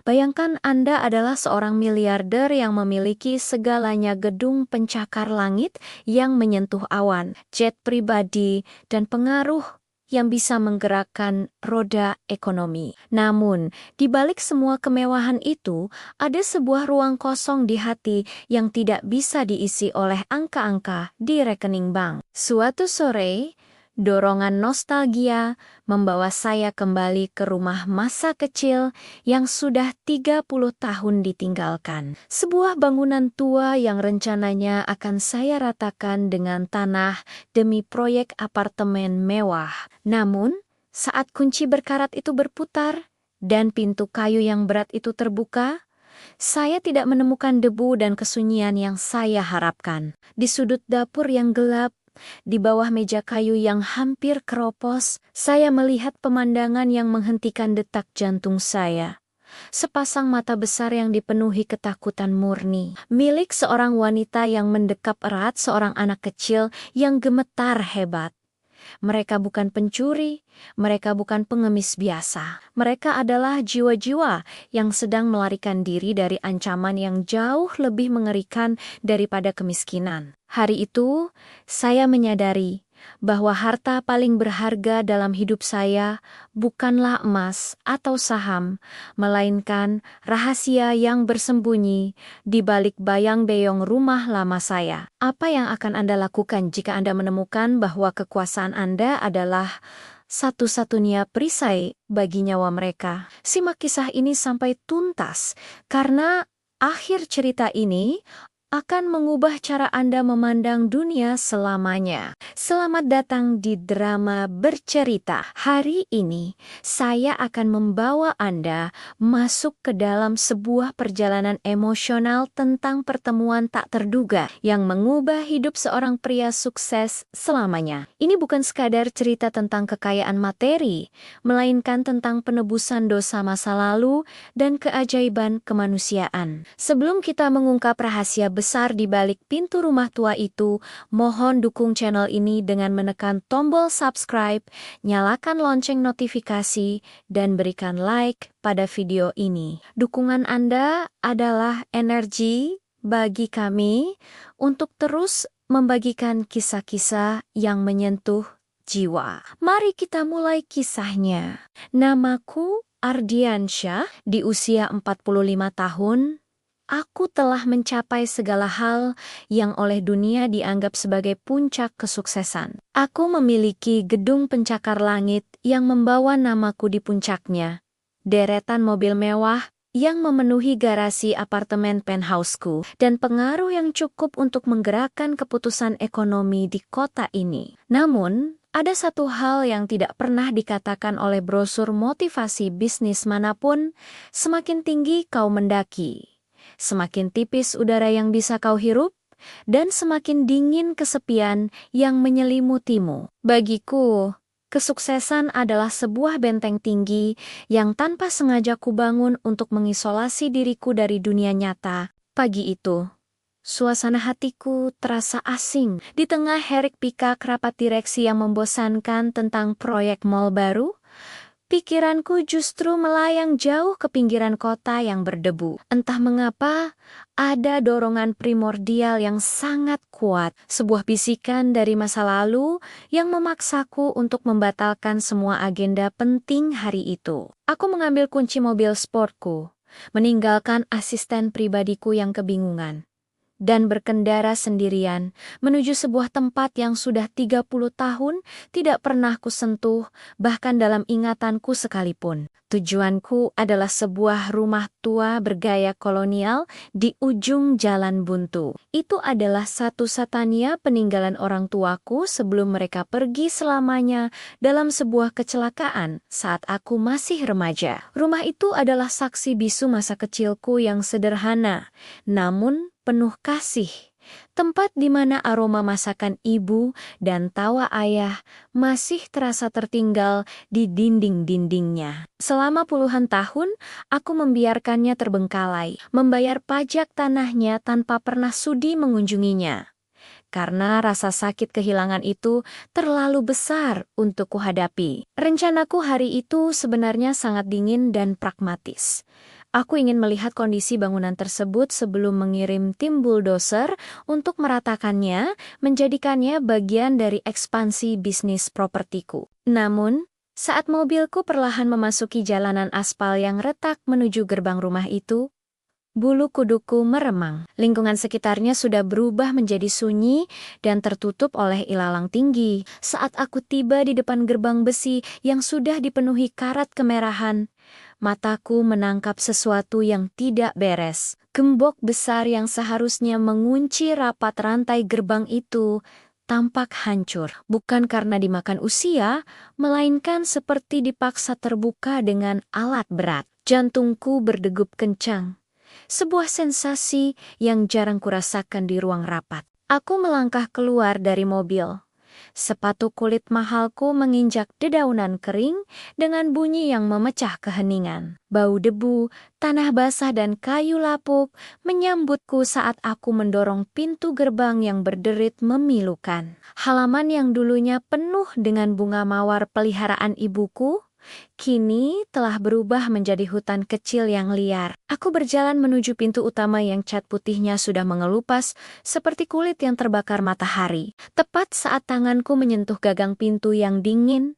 Bayangkan Anda adalah seorang miliarder yang memiliki segalanya: gedung pencakar langit yang menyentuh awan, jet pribadi, dan pengaruh yang bisa menggerakkan roda ekonomi. Namun, di balik semua kemewahan itu, ada sebuah ruang kosong di hati yang tidak bisa diisi oleh angka-angka di rekening bank. Suatu sore, dorongan nostalgia membawa saya kembali ke rumah masa kecil yang sudah 30 tahun ditinggalkan. Sebuah bangunan tua yang rencananya akan saya ratakan dengan tanah demi proyek apartemen mewah. Namun, saat kunci berkarat itu berputar dan pintu kayu yang berat itu terbuka, saya tidak menemukan debu dan kesunyian yang saya harapkan. Di sudut dapur yang gelap, di bawah meja kayu yang hampir keropos, saya melihat pemandangan yang menghentikan detak jantung saya. Sepasang mata besar yang dipenuhi ketakutan murni, milik seorang wanita yang mendekap erat seorang anak kecil yang gemetar hebat. Mereka bukan pencuri, mereka bukan pengemis biasa. Mereka adalah jiwa-jiwa yang sedang melarikan diri dari ancaman yang jauh lebih mengerikan daripada kemiskinan. Hari itu, saya menyadari bahwa harta paling berharga dalam hidup saya bukanlah emas atau saham, melainkan rahasia yang bersembunyi di balik bayang-beyong rumah lama saya. Apa yang akan Anda lakukan jika Anda menemukan bahwa kekuasaan Anda adalah satu-satunya perisai bagi nyawa mereka? Simak kisah ini sampai tuntas, karena akhir cerita ini akan mengubah cara Anda memandang dunia selamanya. Selamat datang di Drama Bercerita. Hari ini, saya akan membawa Anda masuk ke dalam sebuah perjalanan emosional tentang pertemuan tak terduga yang mengubah hidup seorang pria sukses selamanya. Ini bukan sekadar cerita tentang kekayaan materi, melainkan tentang penebusan dosa masa lalu dan keajaiban kemanusiaan. Sebelum kita mengungkap rahasia besar di balik pintu rumah tua itu, mohon dukung channel ini dengan menekan tombol subscribe, nyalakan lonceng notifikasi, dan berikan like pada video ini. Dukungan Anda adalah energi bagi kami untuk terus membagikan kisah-kisah yang menyentuh jiwa. Mari kita mulai kisahnya. Namaku Ardiansyah, di usia 45 tahun. Aku telah mencapai segala hal yang oleh dunia dianggap sebagai puncak kesuksesan. Aku memiliki gedung pencakar langit yang membawa namaku di puncaknya, deretan mobil mewah yang memenuhi garasi apartemen penthouseku, dan pengaruh yang cukup untuk menggerakkan keputusan ekonomi di kota ini. Namun, ada satu hal yang tidak pernah dikatakan oleh brosur motivasi bisnis manapun: semakin tinggi kau mendaki, semakin tipis udara yang bisa kau hirup, dan semakin dingin kesepian yang menyelimutimu. Bagiku, kesuksesan adalah sebuah benteng tinggi yang tanpa sengaja kubangun untuk mengisolasi diriku dari dunia nyata. Pagi itu, suasana hatiku terasa asing. Di tengah hiruk-pikuk rapat direksi yang membosankan tentang proyek mal baru, pikiranku justru melayang jauh ke pinggiran kota yang berdebu. Entah mengapa, ada dorongan primordial yang sangat kuat, sebuah bisikan dari masa lalu yang memaksaku untuk membatalkan semua agenda penting hari itu. Aku mengambil kunci mobil sportku, meninggalkan asisten pribadiku yang kebingungan, dan berkendara sendirian menuju sebuah tempat yang sudah 30 tahun tidak pernah kusentuh, bahkan dalam ingatanku sekalipun. Tujuanku adalah sebuah rumah tua bergaya kolonial di ujung jalan buntu. Itu adalah satu-satunya peninggalan orang tuaku sebelum mereka pergi selamanya dalam sebuah kecelakaan saat aku masih remaja. Rumah itu adalah saksi bisu masa kecilku yang sederhana, namun penuh kasih. Tempat di mana aroma masakan ibu dan tawa ayah masih terasa tertinggal di dinding-dindingnya. Selama puluhan tahun, aku membiarkannya terbengkalai, membayar pajak tanahnya tanpa pernah sudi mengunjunginya, karena rasa sakit kehilangan itu terlalu besar untuk kuhadapi. Rencanaku hari itu sebenarnya sangat dingin dan pragmatis. Aku ingin melihat kondisi bangunan tersebut sebelum mengirim tim bulldozer untuk meratakannya, menjadikannya bagian dari ekspansi bisnis propertiku. Namun, saat mobilku perlahan memasuki jalanan aspal yang retak menuju gerbang rumah itu, bulu kuduku meremang. Lingkungan sekitarnya sudah berubah menjadi sunyi dan tertutup oleh ilalang tinggi. Saat aku tiba di depan gerbang besi yang sudah dipenuhi karat kemerahan, mataku menangkap sesuatu yang tidak beres. Gembok besar yang seharusnya mengunci rapat rantai gerbang itu tampak hancur. Bukan karena dimakan usia, melainkan seperti dipaksa terbuka dengan alat berat. Jantungku berdegup kencang. Sebuah sensasi yang jarang kurasakan di ruang rapat. Aku melangkah keluar dari mobil. Sepatu kulit mahalku menginjak dedaunan kering dengan bunyi yang memecah keheningan. Bau debu, tanah basah dan kayu lapuk menyambutku saat aku mendorong pintu gerbang yang berderit memilukan. Halaman yang dulunya penuh dengan bunga mawar peliharaan ibuku, kini telah berubah menjadi hutan kecil yang liar. Aku berjalan menuju pintu utama yang cat putihnya sudah mengelupas seperti kulit yang terbakar matahari. Tepat saat tanganku menyentuh gagang pintu yang dingin,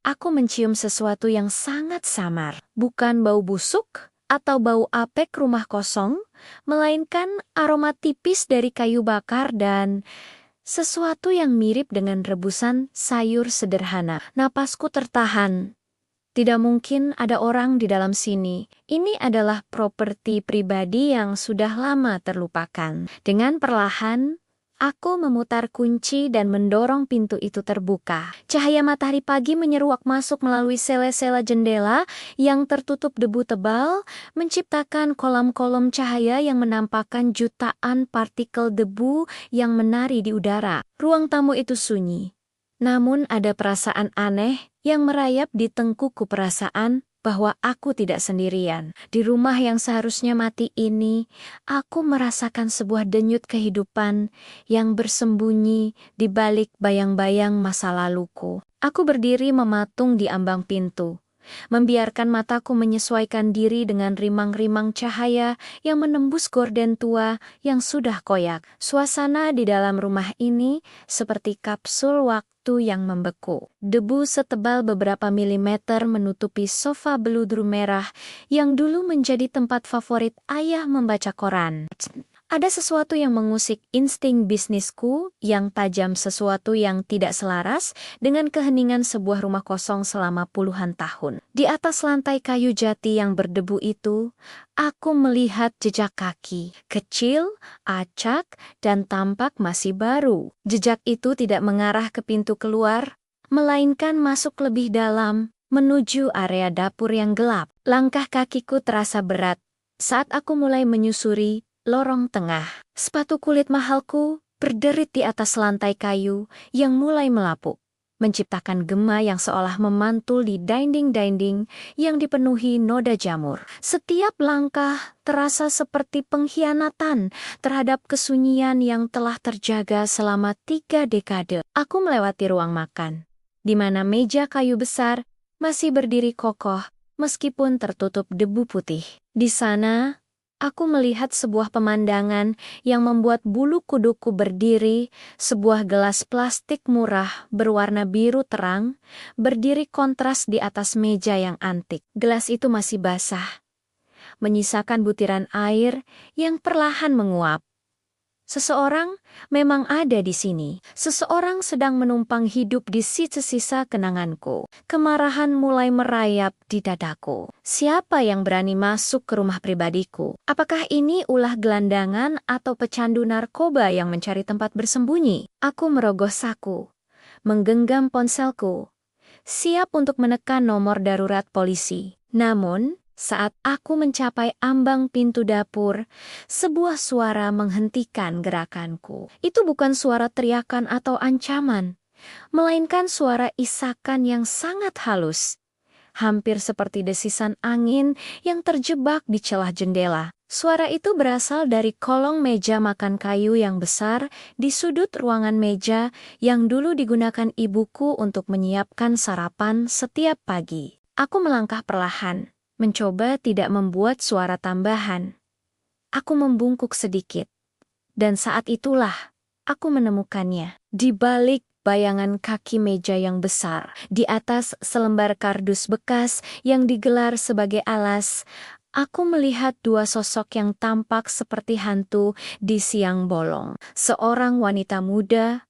aku mencium sesuatu yang sangat samar. Bukan bau busuk atau bau apek rumah kosong, melainkan aroma tipis dari kayu bakar dan sesuatu yang mirip dengan rebusan sayur sederhana. Napasku tertahan. Tidak mungkin ada orang di dalam sini. Ini adalah properti pribadi yang sudah lama terlupakan. Dengan perlahan, aku memutar kunci dan mendorong pintu itu terbuka. Cahaya matahari pagi menyeruak masuk melalui sela-sela jendela yang tertutup debu tebal, menciptakan kolom-kolom cahaya yang menampakkan jutaan partikel debu yang menari di udara. Ruang tamu itu sunyi. Namun ada perasaan aneh yang merayap di tengkukku, perasaan bahwa aku tidak sendirian. Di rumah yang seharusnya mati ini, aku merasakan sebuah denyut kehidupan yang bersembunyi di balik bayang-bayang masa laluku. Aku berdiri mematung di ambang pintu, membiarkan mataku menyesuaikan diri dengan rimang-rimang cahaya yang menembus gorden tua yang sudah koyak. Suasana di dalam rumah ini seperti kapsul waktu yang membeku. Debu setebal beberapa milimeter menutupi sofa beludru merah yang dulu menjadi tempat favorit ayah membaca koran. Ada sesuatu yang mengusik insting bisnisku yang tajam, sesuatu yang tidak selaras dengan keheningan sebuah rumah kosong selama puluhan tahun. Di atas lantai kayu jati yang berdebu itu, aku melihat jejak kaki, kecil, acak, dan tampak masih baru. Jejak itu tidak mengarah ke pintu keluar, melainkan masuk lebih dalam, menuju area dapur yang gelap. Langkah kakiku terasa berat saat aku mulai menyusuri lorong tengah. Sepatu kulit mahalku berderit di atas lantai kayu yang mulai melapuk, menciptakan gema yang seolah memantul di dinding-dinding yang dipenuhi noda jamur. Setiap langkah terasa seperti pengkhianatan terhadap kesunyian yang telah terjaga selama 3 dekade. Aku melewati ruang makan, di mana meja kayu besar masih berdiri kokoh meskipun tertutup debu putih. Di sana, aku melihat sebuah pemandangan yang membuat bulu kuduku berdiri. Sebuah gelas plastik murah berwarna biru terang berdiri kontras di atas meja yang antik. Gelas itu masih basah, menyisakan butiran air yang perlahan menguap. Seseorang memang ada di sini. Seseorang sedang menumpang hidup di sisa-sisa kenanganku. Kemarahan mulai merayap di dadaku. Siapa yang berani masuk ke rumah pribadiku? Apakah ini ulah gelandangan atau pecandu narkoba yang mencari tempat bersembunyi? Aku merogoh saku, menggenggam ponselku, siap untuk menekan nomor darurat polisi. Namun, saat aku mencapai ambang pintu dapur, sebuah suara menghentikan gerakanku. Itu bukan suara teriakan atau ancaman, melainkan suara isakan yang sangat halus, hampir seperti desisan angin yang terjebak di celah jendela. Suara itu berasal dari kolong meja makan kayu yang besar di sudut ruangan meja yang dulu digunakan ibuku untuk menyiapkan sarapan setiap pagi. Aku melangkah perlahan, mencoba tidak membuat suara tambahan. Aku membungkuk sedikit. Dan saat itulah aku menemukannya. Di balik bayangan kaki meja yang besar, di atas selembar kardus bekas yang digelar sebagai alas, aku melihat dua sosok yang tampak seperti hantu di siang bolong. Seorang wanita muda,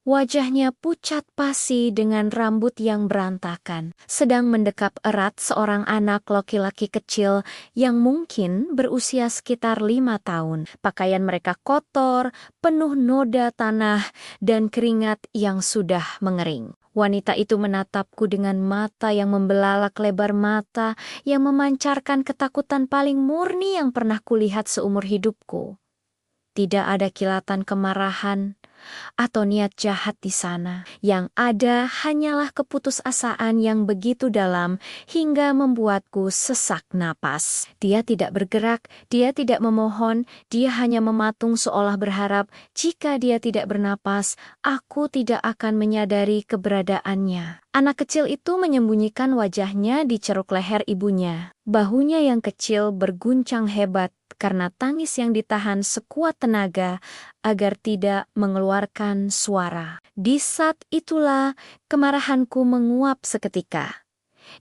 wajahnya pucat pasi dengan rambut yang berantakan, sedang mendekap erat seorang anak laki-laki kecil yang mungkin berusia sekitar 5 tahun. Pakaian mereka kotor, penuh noda tanah, dan keringat yang sudah mengering. Wanita itu menatapku dengan mata yang membelalak lebar mata yang memancarkan ketakutan paling murni yang pernah kulihat seumur hidupku. Tidak ada kilatan kemarahan atau niat jahat di sana. Yang ada hanyalah keputusasaan yang begitu dalam hingga membuatku sesak napas. Dia tidak bergerak, dia tidak memohon, dia hanya mematung seolah berharap jika dia tidak bernapas, aku tidak akan menyadari keberadaannya. Anak kecil itu menyembunyikan wajahnya di ceruk leher ibunya. Bahunya yang kecil berguncang hebat karena tangis yang ditahan sekuat tenaga agar tidak mengeluarkan suara. Di saat itulah kemarahanku menguap seketika,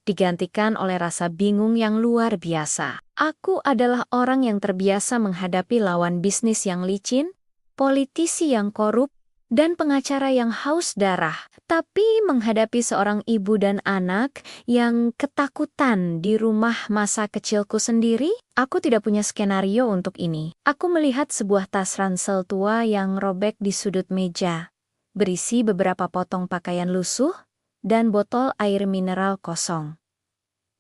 digantikan oleh rasa bingung yang luar biasa. Aku adalah orang yang terbiasa menghadapi lawan bisnis yang licin, politisi yang korup, dan pengacara yang haus darah. Tapi menghadapi seorang ibu dan anak yang ketakutan di rumah masa kecilku sendiri, aku tidak punya skenario untuk ini. Aku melihat sebuah tas ransel tua yang robek di sudut meja, berisi beberapa potong pakaian lusuh dan botol air mineral kosong.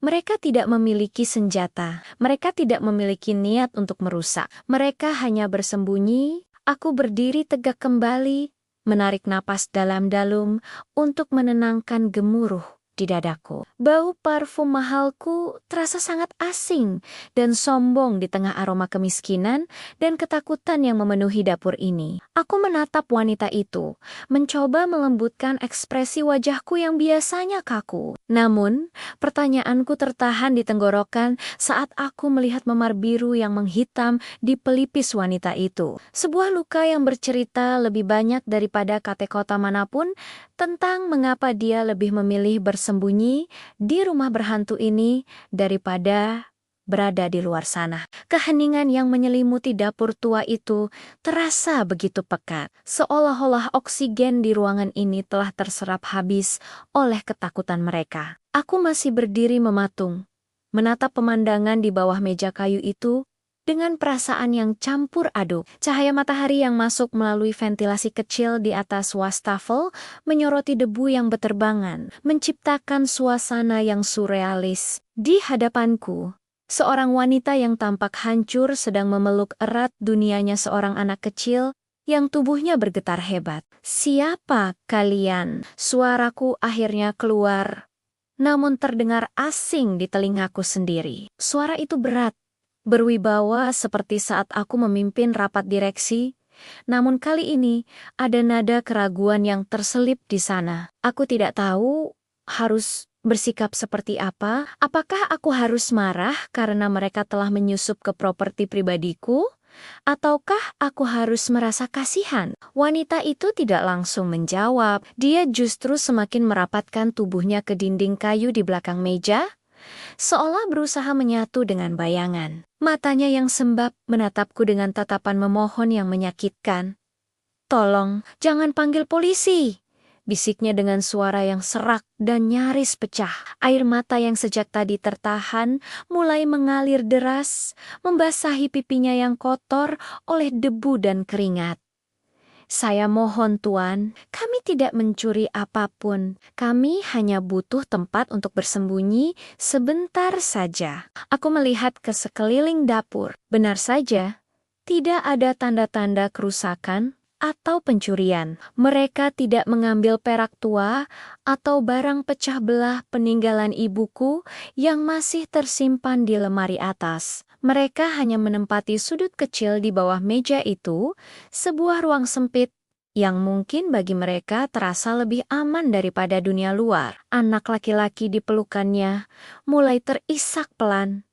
Mereka tidak memiliki senjata, mereka tidak memiliki niat untuk merusak. Mereka hanya bersembunyi. Aku berdiri tegak kembali, menarik napas dalam-dalam untuk menenangkan gemuruh di dadaku. Bau parfum mahalku terasa sangat asing dan sombong di tengah aroma kemiskinan dan ketakutan yang memenuhi dapur ini. Aku menatap wanita itu, mencoba melembutkan ekspresi wajahku yang biasanya kaku. Namun, pertanyaanku tertahan di tenggorokan saat aku melihat memar biru yang menghitam di pelipis wanita itu. Sebuah luka yang bercerita lebih banyak daripada kata-kata manapun tentang mengapa dia lebih memilih bersembunyi di rumah berhantu ini daripada berada di luar sana. Keheningan yang menyelimuti dapur tua itu terasa begitu pekat, seolah-olah oksigen di ruangan ini telah terserap habis oleh ketakutan mereka. Aku masih berdiri mematung, menatap pemandangan di bawah meja kayu itu dengan perasaan yang campur aduk. Cahaya matahari yang masuk melalui ventilasi kecil di atas wastafel menyoroti debu yang beterbangan, menciptakan suasana yang surrealis. Di hadapanku, seorang wanita yang tampak hancur sedang memeluk erat dunianya seorang anak kecil yang tubuhnya bergetar hebat. "Siapa kalian?" Suaraku akhirnya keluar, namun terdengar asing di telingaku sendiri. Suara itu berat, berwibawa seperti saat aku memimpin rapat direksi, namun kali ini ada nada keraguan yang terselip di sana. Aku tidak tahu harus bersikap seperti apa. Apakah aku harus marah karena mereka telah menyusup ke properti pribadiku? Ataukah aku harus merasa kasihan? Wanita itu tidak langsung menjawab. Dia justru semakin merapatkan tubuhnya ke dinding kayu di belakang meja, seolah berusaha menyatu dengan bayangan. Matanya yang sembab menatapku dengan tatapan memohon yang menyakitkan. "Tolong, jangan panggil polisi," bisiknya dengan suara yang serak dan nyaris pecah. Air mata yang sejak tadi tertahan mulai mengalir deras, membasahi pipinya yang kotor oleh debu dan keringat. "Saya mohon Tuan, kami tidak mencuri apapun. Kami hanya butuh tempat untuk bersembunyi sebentar saja." Aku melihat ke sekeliling dapur. Benar saja, tidak ada tanda-tanda kerusakan atau pencurian. Mereka tidak mengambil perak tua atau barang pecah belah peninggalan ibuku yang masih tersimpan di lemari atas. Mereka hanya menempati sudut kecil di bawah meja itu, sebuah ruang sempit yang mungkin bagi mereka terasa lebih aman daripada dunia luar. Anak laki-laki di pelukannya mulai terisak pelan.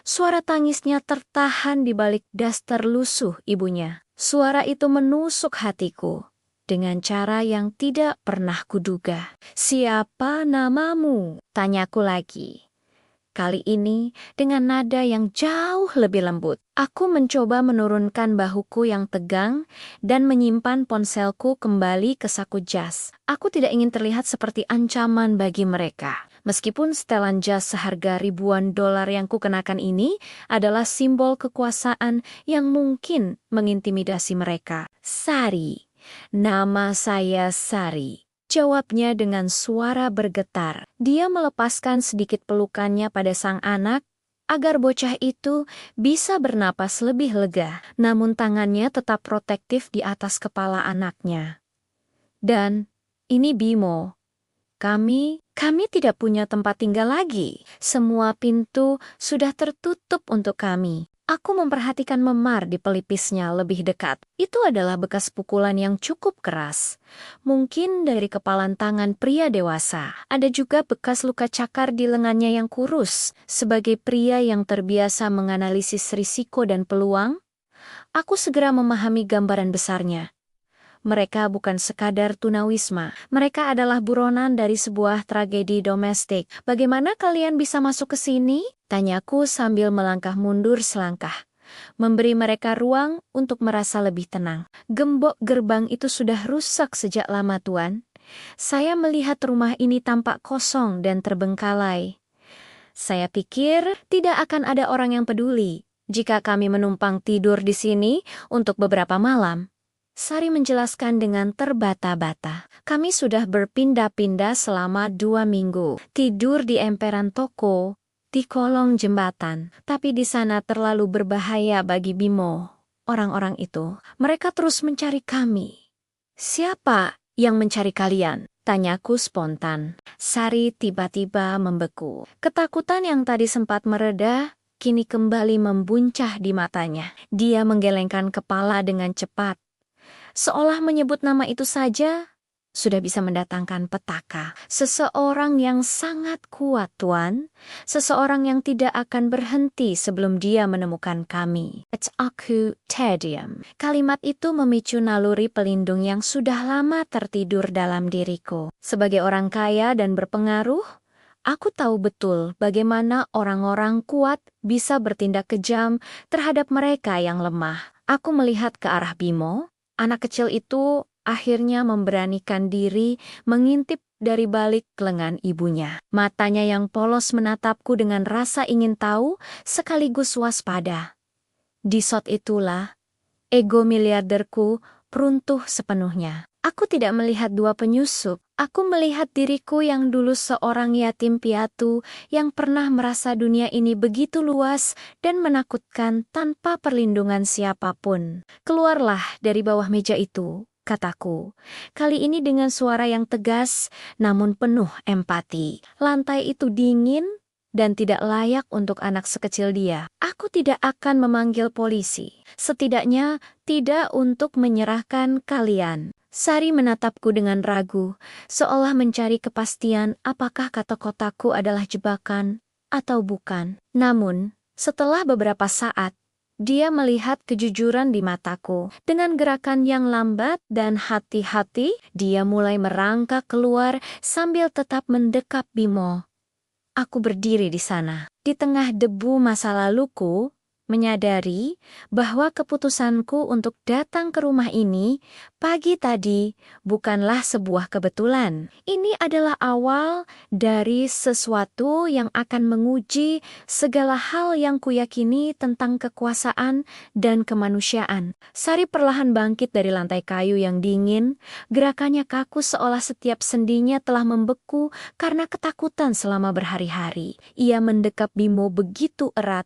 Suara tangisnya tertahan di balik daster lusuh ibunya. Suara itu menusuk hatiku dengan cara yang tidak pernah kuduga. "Siapa namamu?" tanyaku lagi. Kali ini dengan nada yang jauh lebih lembut. Aku mencoba menurunkan bahuku yang tegang dan menyimpan ponselku kembali ke saku jas. Aku tidak ingin terlihat seperti ancaman bagi mereka. Meskipun setelan jas seharga ribuan dolar yang kukenakan ini adalah simbol kekuasaan yang mungkin mengintimidasi mereka. "Sari, nama saya Sari," jawabnya dengan suara bergetar. Dia melepaskan sedikit pelukannya pada sang anak agar bocah itu bisa bernapas lebih lega, namun tangannya tetap protektif di atas kepala anaknya. "Dan ini Bimo. Kami tidak punya tempat tinggal lagi. Semua pintu sudah tertutup untuk kami." Aku memperhatikan memar di pelipisnya lebih dekat. Itu adalah bekas pukulan yang cukup keras. Mungkin dari kepalan tangan pria dewasa. Ada juga bekas luka cakar di lengannya yang kurus. Sebagai pria yang terbiasa menganalisis risiko dan peluang, aku segera memahami gambaran besarnya. Mereka bukan sekadar tunawisma. Mereka adalah buronan dari sebuah tragedi domestik. "Bagaimana kalian bisa masuk ke sini?" tanyaku sambil melangkah mundur selangkah. Memberi mereka ruang untuk merasa lebih tenang. "Gembok gerbang itu sudah rusak sejak lama, Tuan. Saya melihat rumah ini tampak kosong dan terbengkalai. Saya pikir tidak akan ada orang yang peduli jika kami menumpang tidur di sini untuk beberapa malam." Sari menjelaskan dengan terbata-bata. "Kami sudah berpindah-pindah selama 2 minggu. Tidur di emperan toko, di kolong jembatan. Tapi di sana terlalu berbahaya bagi Bimo. Orang-orang itu, mereka terus mencari kami." "Siapa yang mencari kalian?" tanyaku spontan. Sari tiba-tiba membeku. Ketakutan yang tadi sempat mereda, kini kembali membuncah di matanya. Dia menggelengkan kepala dengan cepat. Seolah menyebut nama itu saja sudah bisa mendatangkan petaka. "Seseorang yang sangat kuat, Tuan. Seseorang yang tidak akan berhenti sebelum dia menemukan kami." Aku terdiam. Kalimat itu memicu naluri pelindung yang sudah lama tertidur dalam diriku. Sebagai orang kaya dan berpengaruh, aku tahu betul bagaimana orang-orang kuat bisa bertindak kejam terhadap mereka yang lemah. Aku melihat ke arah Bimo. Anak kecil itu akhirnya memberanikan diri mengintip dari balik lengan ibunya. Matanya yang polos menatapku dengan rasa ingin tahu sekaligus waspada. Di saat itulah ego miliarderku runtuh sepenuhnya. Aku tidak melihat dua penyusup. Aku melihat diriku yang dulu seorang yatim piatu yang pernah merasa dunia ini begitu luas dan menakutkan tanpa perlindungan siapapun. "Keluarlah dari bawah meja itu," kataku. Kali ini dengan suara yang tegas namun penuh empati. Lantai itu dingin dan tidak layak untuk anak sekecil dia. Aku tidak akan memanggil polisi. Setidaknya tidak untuk menyerahkan kalian. Sari menatapku dengan ragu, seolah mencari kepastian apakah kata-kataku adalah jebakan atau bukan. Namun, setelah beberapa saat, dia melihat kejujuran di mataku. Dengan gerakan yang lambat dan hati-hati, dia mulai merangkak keluar sambil tetap mendekap Bimo. Aku berdiri di sana, di tengah debu masa laluku, menyadari bahwa keputusanku untuk datang ke rumah ini pagi tadi bukanlah sebuah kebetulan. Ini adalah awal dari sesuatu yang akan menguji segala hal yang kuyakini tentang kekuasaan dan kemanusiaan. Sari perlahan bangkit dari lantai kayu yang dingin, gerakannya kaku seolah setiap sendinya telah membeku karena ketakutan selama berhari-hari. Ia mendekap Bimo begitu erat,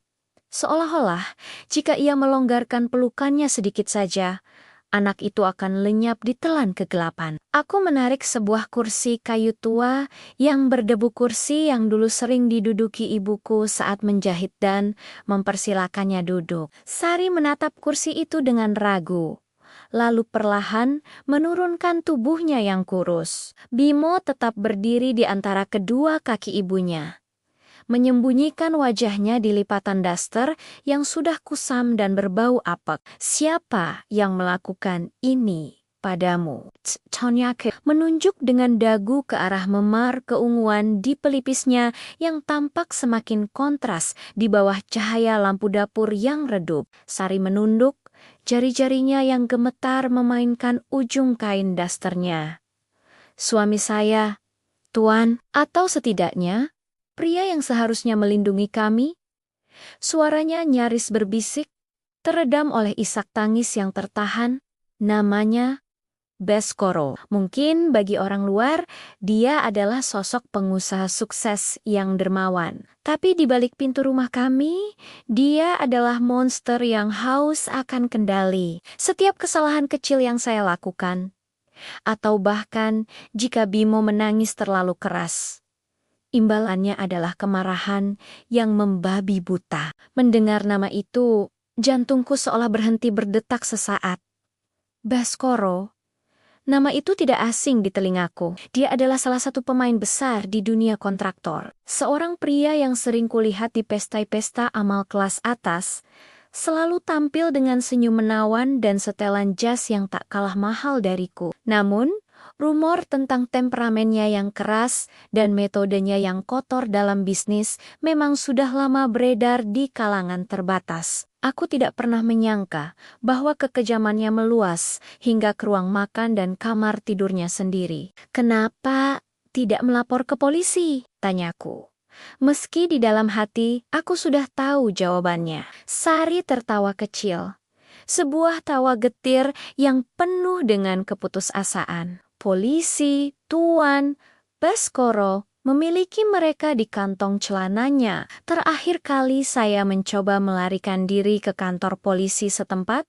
seolah-olah jika ia melonggarkan pelukannya sedikit saja, anak itu akan lenyap di telan kegelapan. Aku menarik sebuah kursi kayu tua yang berdebu, kursi yang dulu sering diduduki ibuku saat menjahit, dan mempersilakannya duduk. Sari menatap kursi itu dengan ragu. lalu perlahan menurunkan tubuhnya yang kurus. Bimo tetap berdiri di antara kedua kaki ibunya, menyembunyikan wajahnya di lipatan daster yang sudah kusam dan berbau apek. "Siapa yang melakukan ini padamu?" Tonyaku menunjuk dengan dagu ke arah memar keunguan di pelipisnya yang tampak semakin kontras di bawah cahaya lampu dapur yang redup. Sari menunduk, jari-jarinya yang gemetar memainkan ujung kain dasternya. "Suami saya, Tuan, atau setidaknya pria yang seharusnya melindungi kami." Suaranya nyaris berbisik, teredam oleh isak tangis yang tertahan. Namanya Baskoro. Mungkin bagi orang luar, dia adalah sosok pengusaha sukses yang dermawan. Tapi di balik pintu rumah kami, dia adalah monster yang haus akan kendali. Setiap kesalahan kecil yang saya lakukan, atau bahkan jika Bimo menangis terlalu keras, imbalannya adalah kemarahan yang membabi buta. Mendengar nama itu, jantungku seolah berhenti berdetak sesaat. Baskoro, nama itu tidak asing di telingaku. Dia adalah salah satu pemain besar di dunia kontraktor. Seorang pria yang sering kulihat di pesta-pesta amal kelas atas, selalu tampil dengan senyum menawan dan setelan jas yang tak kalah mahal dariku. Namun, rumor tentang temperamennya yang keras dan metodenya yang kotor dalam bisnis memang sudah lama beredar di kalangan terbatas. Aku tidak pernah menyangka bahwa kekejamannya meluas hingga ke ruang makan dan kamar tidurnya sendiri. "Kenapa tidak melapor ke polisi?" tanyaku. Meski di dalam hati aku sudah tahu jawabannya. Sari tertawa kecil, sebuah tawa getir yang penuh dengan keputusasaan. "Polisi, Tuan, Baskoro memiliki mereka di kantong celananya. Terakhir kali saya mencoba melarikan diri ke kantor polisi setempat,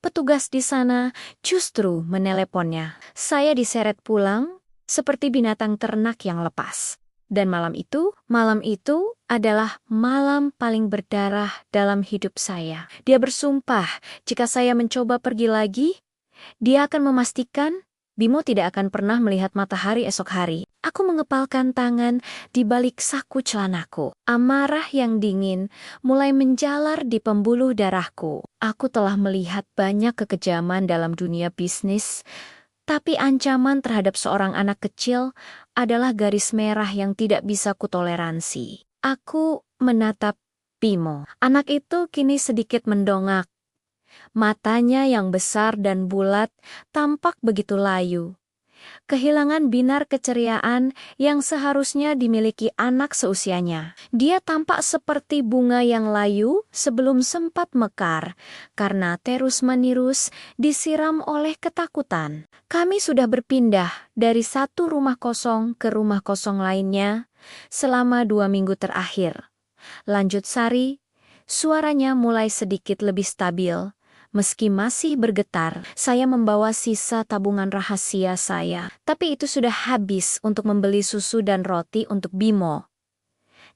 petugas di sana justru meneleponnya. Saya diseret pulang seperti binatang ternak yang lepas. Dan malam itu adalah malam paling berdarah dalam hidup saya. Dia bersumpah jika saya mencoba pergi lagi, dia akan memastikan Bimo tidak akan pernah melihat matahari esok hari." Aku mengepalkan tangan di balik saku celanaku. Amarah yang dingin mulai menjalar di pembuluh darahku. Aku telah melihat banyak kekejaman dalam dunia bisnis, tapi ancaman terhadap seorang anak kecil adalah garis merah yang tidak bisa kutoleransi. Aku menatap Bimo. Anak itu kini sedikit mendongak. Matanya yang besar dan bulat tampak begitu layu, kehilangan binar keceriaan yang seharusnya dimiliki anak seusianya. Dia tampak seperti bunga yang layu sebelum sempat mekar, karena terus-menerus disiram oleh ketakutan. Kami sudah berpindah dari satu rumah kosong ke rumah kosong lainnya selama 2 minggu terakhir. Lanjut Sari, suaranya mulai sedikit lebih stabil. Meski masih bergetar, saya membawa sisa tabungan rahasia saya. Tapi itu sudah habis untuk membeli susu dan roti untuk Bimo.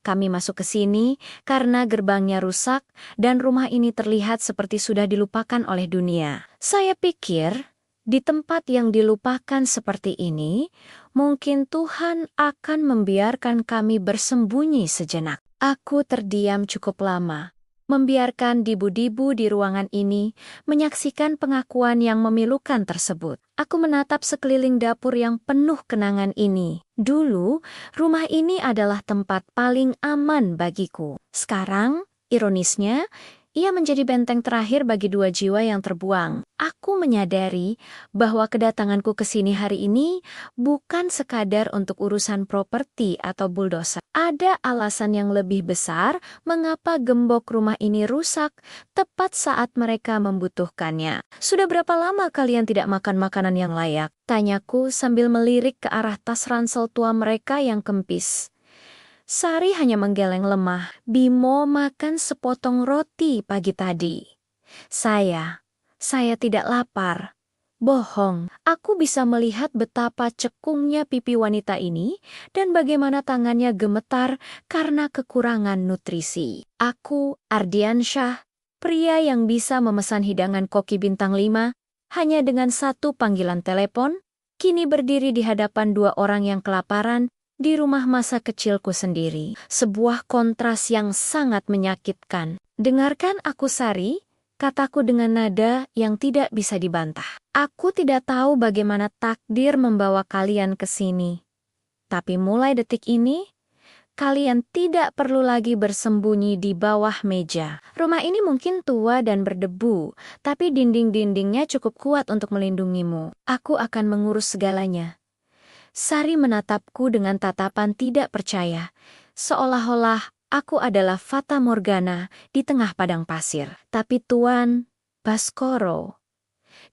Kami masuk ke sini karena gerbangnya rusak dan rumah ini terlihat seperti sudah dilupakan oleh dunia. Saya pikir, di tempat yang dilupakan seperti ini, mungkin Tuhan akan membiarkan kami bersembunyi sejenak. Aku terdiam cukup lama, membiarkan dibu-dibu di ruangan ini menyaksikan pengakuan yang memilukan tersebut. Aku menatap sekeliling dapur yang penuh kenangan ini. Dulu, rumah ini adalah tempat paling aman bagiku. Sekarang, ironisnya, ia menjadi benteng terakhir bagi 2 jiwa yang terbuang. Aku menyadari bahwa kedatanganku ke sini hari ini bukan sekadar untuk urusan properti atau bulldozer. Ada alasan yang lebih besar mengapa gembok rumah ini rusak tepat saat mereka membutuhkannya. "Sudah berapa lama kalian tidak makan makanan yang layak?" tanyaku sambil melirik ke arah tas ransel tua mereka yang kempis. Sari hanya menggeleng lemah. "Bimo makan sepotong roti pagi tadi." Saya tidak lapar." Bohong. Aku bisa melihat betapa cekungnya pipi wanita ini dan bagaimana tangannya gemetar karena kekurangan nutrisi. Aku, Ardiansyah, pria yang bisa memesan hidangan koki bintang 5, hanya dengan satu panggilan telepon, kini berdiri di hadapan dua orang yang kelaparan di rumah masa kecilku sendiri. Sebuah kontras yang sangat menyakitkan. Dengarkan aku, Sari, kataku dengan nada yang tidak bisa dibantah. Aku tidak tahu bagaimana takdir membawa kalian ke sini. Tapi mulai detik ini, kalian tidak perlu lagi bersembunyi di bawah meja. Rumah ini mungkin tua dan berdebu, tapi dinding-dindingnya cukup kuat untuk melindungimu. Aku akan mengurus segalanya. Sari menatapku dengan tatapan tidak percaya, seolah-olah aku adalah Fata Morgana di tengah padang pasir. Tapi Tuan Baskoro,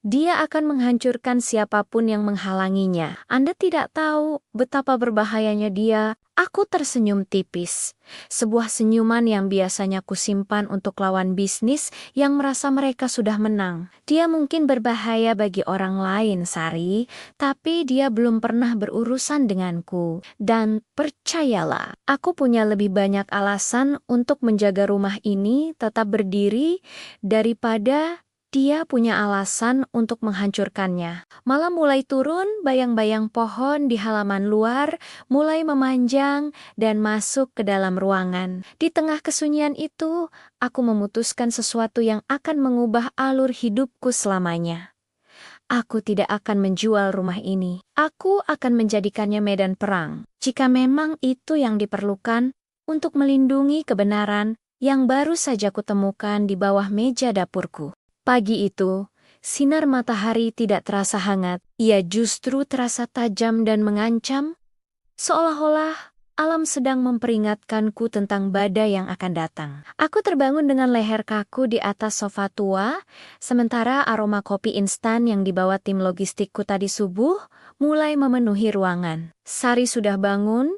dia akan menghancurkan siapapun yang menghalanginya. Anda tidak tahu betapa berbahayanya dia. Aku tersenyum tipis. Sebuah senyuman yang biasanya kusimpan untuk lawan bisnis yang merasa mereka sudah menang. Dia mungkin berbahaya bagi orang lain, Sari, tapi dia belum pernah berurusan denganku. Dan percayalah, aku punya lebih banyak alasan untuk menjaga rumah ini tetap berdiri daripada dia punya alasan untuk menghancurkannya. Malam mulai turun, bayang-bayang pohon di halaman luar mulai memanjang dan masuk ke dalam ruangan. Di tengah kesunyian itu, aku memutuskan sesuatu yang akan mengubah alur hidupku selamanya. Aku tidak akan menjual rumah ini. Aku akan menjadikannya medan perang. Jika memang itu yang diperlukan untuk melindungi kebenaran yang baru saja kutemukan di bawah meja dapurku. Pagi itu, sinar matahari tidak terasa hangat, ia justru terasa tajam dan mengancam, seolah-olah alam sedang memperingatkanku tentang badai yang akan datang. Aku terbangun dengan leher kaku di atas sofa tua, sementara aroma kopi instan yang dibawa tim logistikku tadi subuh mulai memenuhi ruangan. Sari sudah bangun.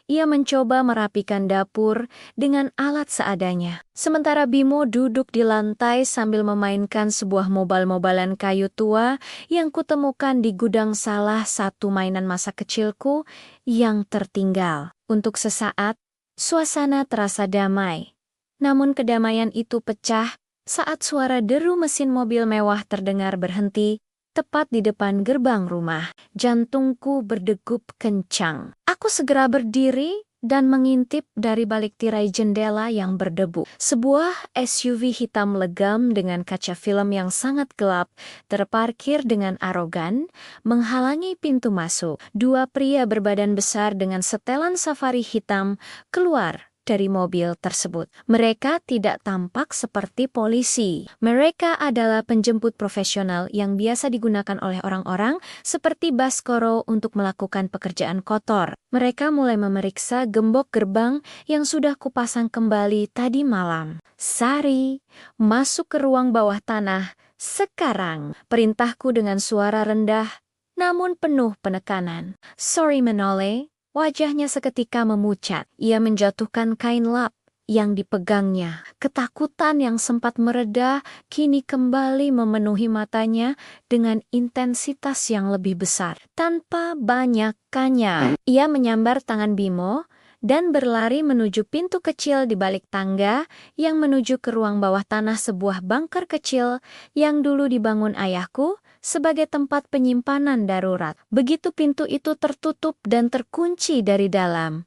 Ia mencoba merapikan dapur dengan alat seadanya. Sementara Bimo duduk di lantai sambil memainkan sebuah mobal-mobalan kayu tua yang kutemukan di gudang salah satu mainan masa kecilku yang tertinggal. Untuk sesaat, suasana terasa damai. Namun kedamaian itu pecah saat suara deru mesin mobil mewah terdengar berhenti tepat di depan gerbang rumah. Jantungku berdegup kencang. Aku segera berdiri dan mengintip dari balik tirai jendela yang berdebu. Sebuah SUV hitam legam dengan kaca film yang sangat gelap terparkir dengan arogan, menghalangi pintu masuk. Dua pria berbadan besar dengan setelan safari hitam keluar dari mobil tersebut. Mereka tidak tampak seperti polisi. Mereka adalah penjemput profesional yang biasa digunakan oleh orang-orang seperti Baskoro untuk melakukan pekerjaan kotor. Mereka mulai memeriksa gembok gerbang yang sudah kupasang kembali tadi malam. Sari, masuk ke ruang bawah tanah. Sekarang, perintahku dengan suara rendah, namun penuh penekanan. Sorry, Manole. Wajahnya seketika memucat. Ia menjatuhkan kain lap yang dipegangnya. Ketakutan yang sempat mereda kini kembali memenuhi matanya dengan intensitas yang lebih besar. Tanpa banyak kanya, ia menyambar tangan Bimo dan berlari menuju pintu kecil di balik tangga yang menuju ke ruang bawah tanah sebuah bunker kecil yang dulu dibangun ayahku sebagai tempat penyimpanan darurat. Begitu pintu itu tertutup dan terkunci dari dalam,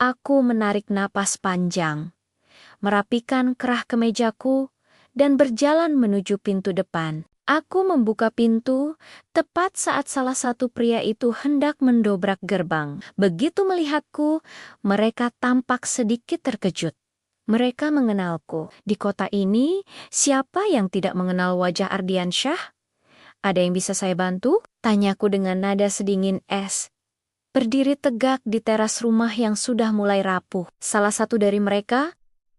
aku menarik napas panjang, merapikan kerah kemejaku, dan berjalan menuju pintu depan. Aku membuka pintu tepat saat salah satu pria itu hendak mendobrak gerbang. Begitu melihatku, mereka tampak sedikit terkejut. Mereka mengenalku. Di kota ini, siapa yang tidak mengenal wajah Ardiansyah? Ada yang bisa saya bantu? Tanyaku dengan nada sedingin es. Berdiri tegak di teras rumah yang sudah mulai rapuh. Salah satu dari mereka,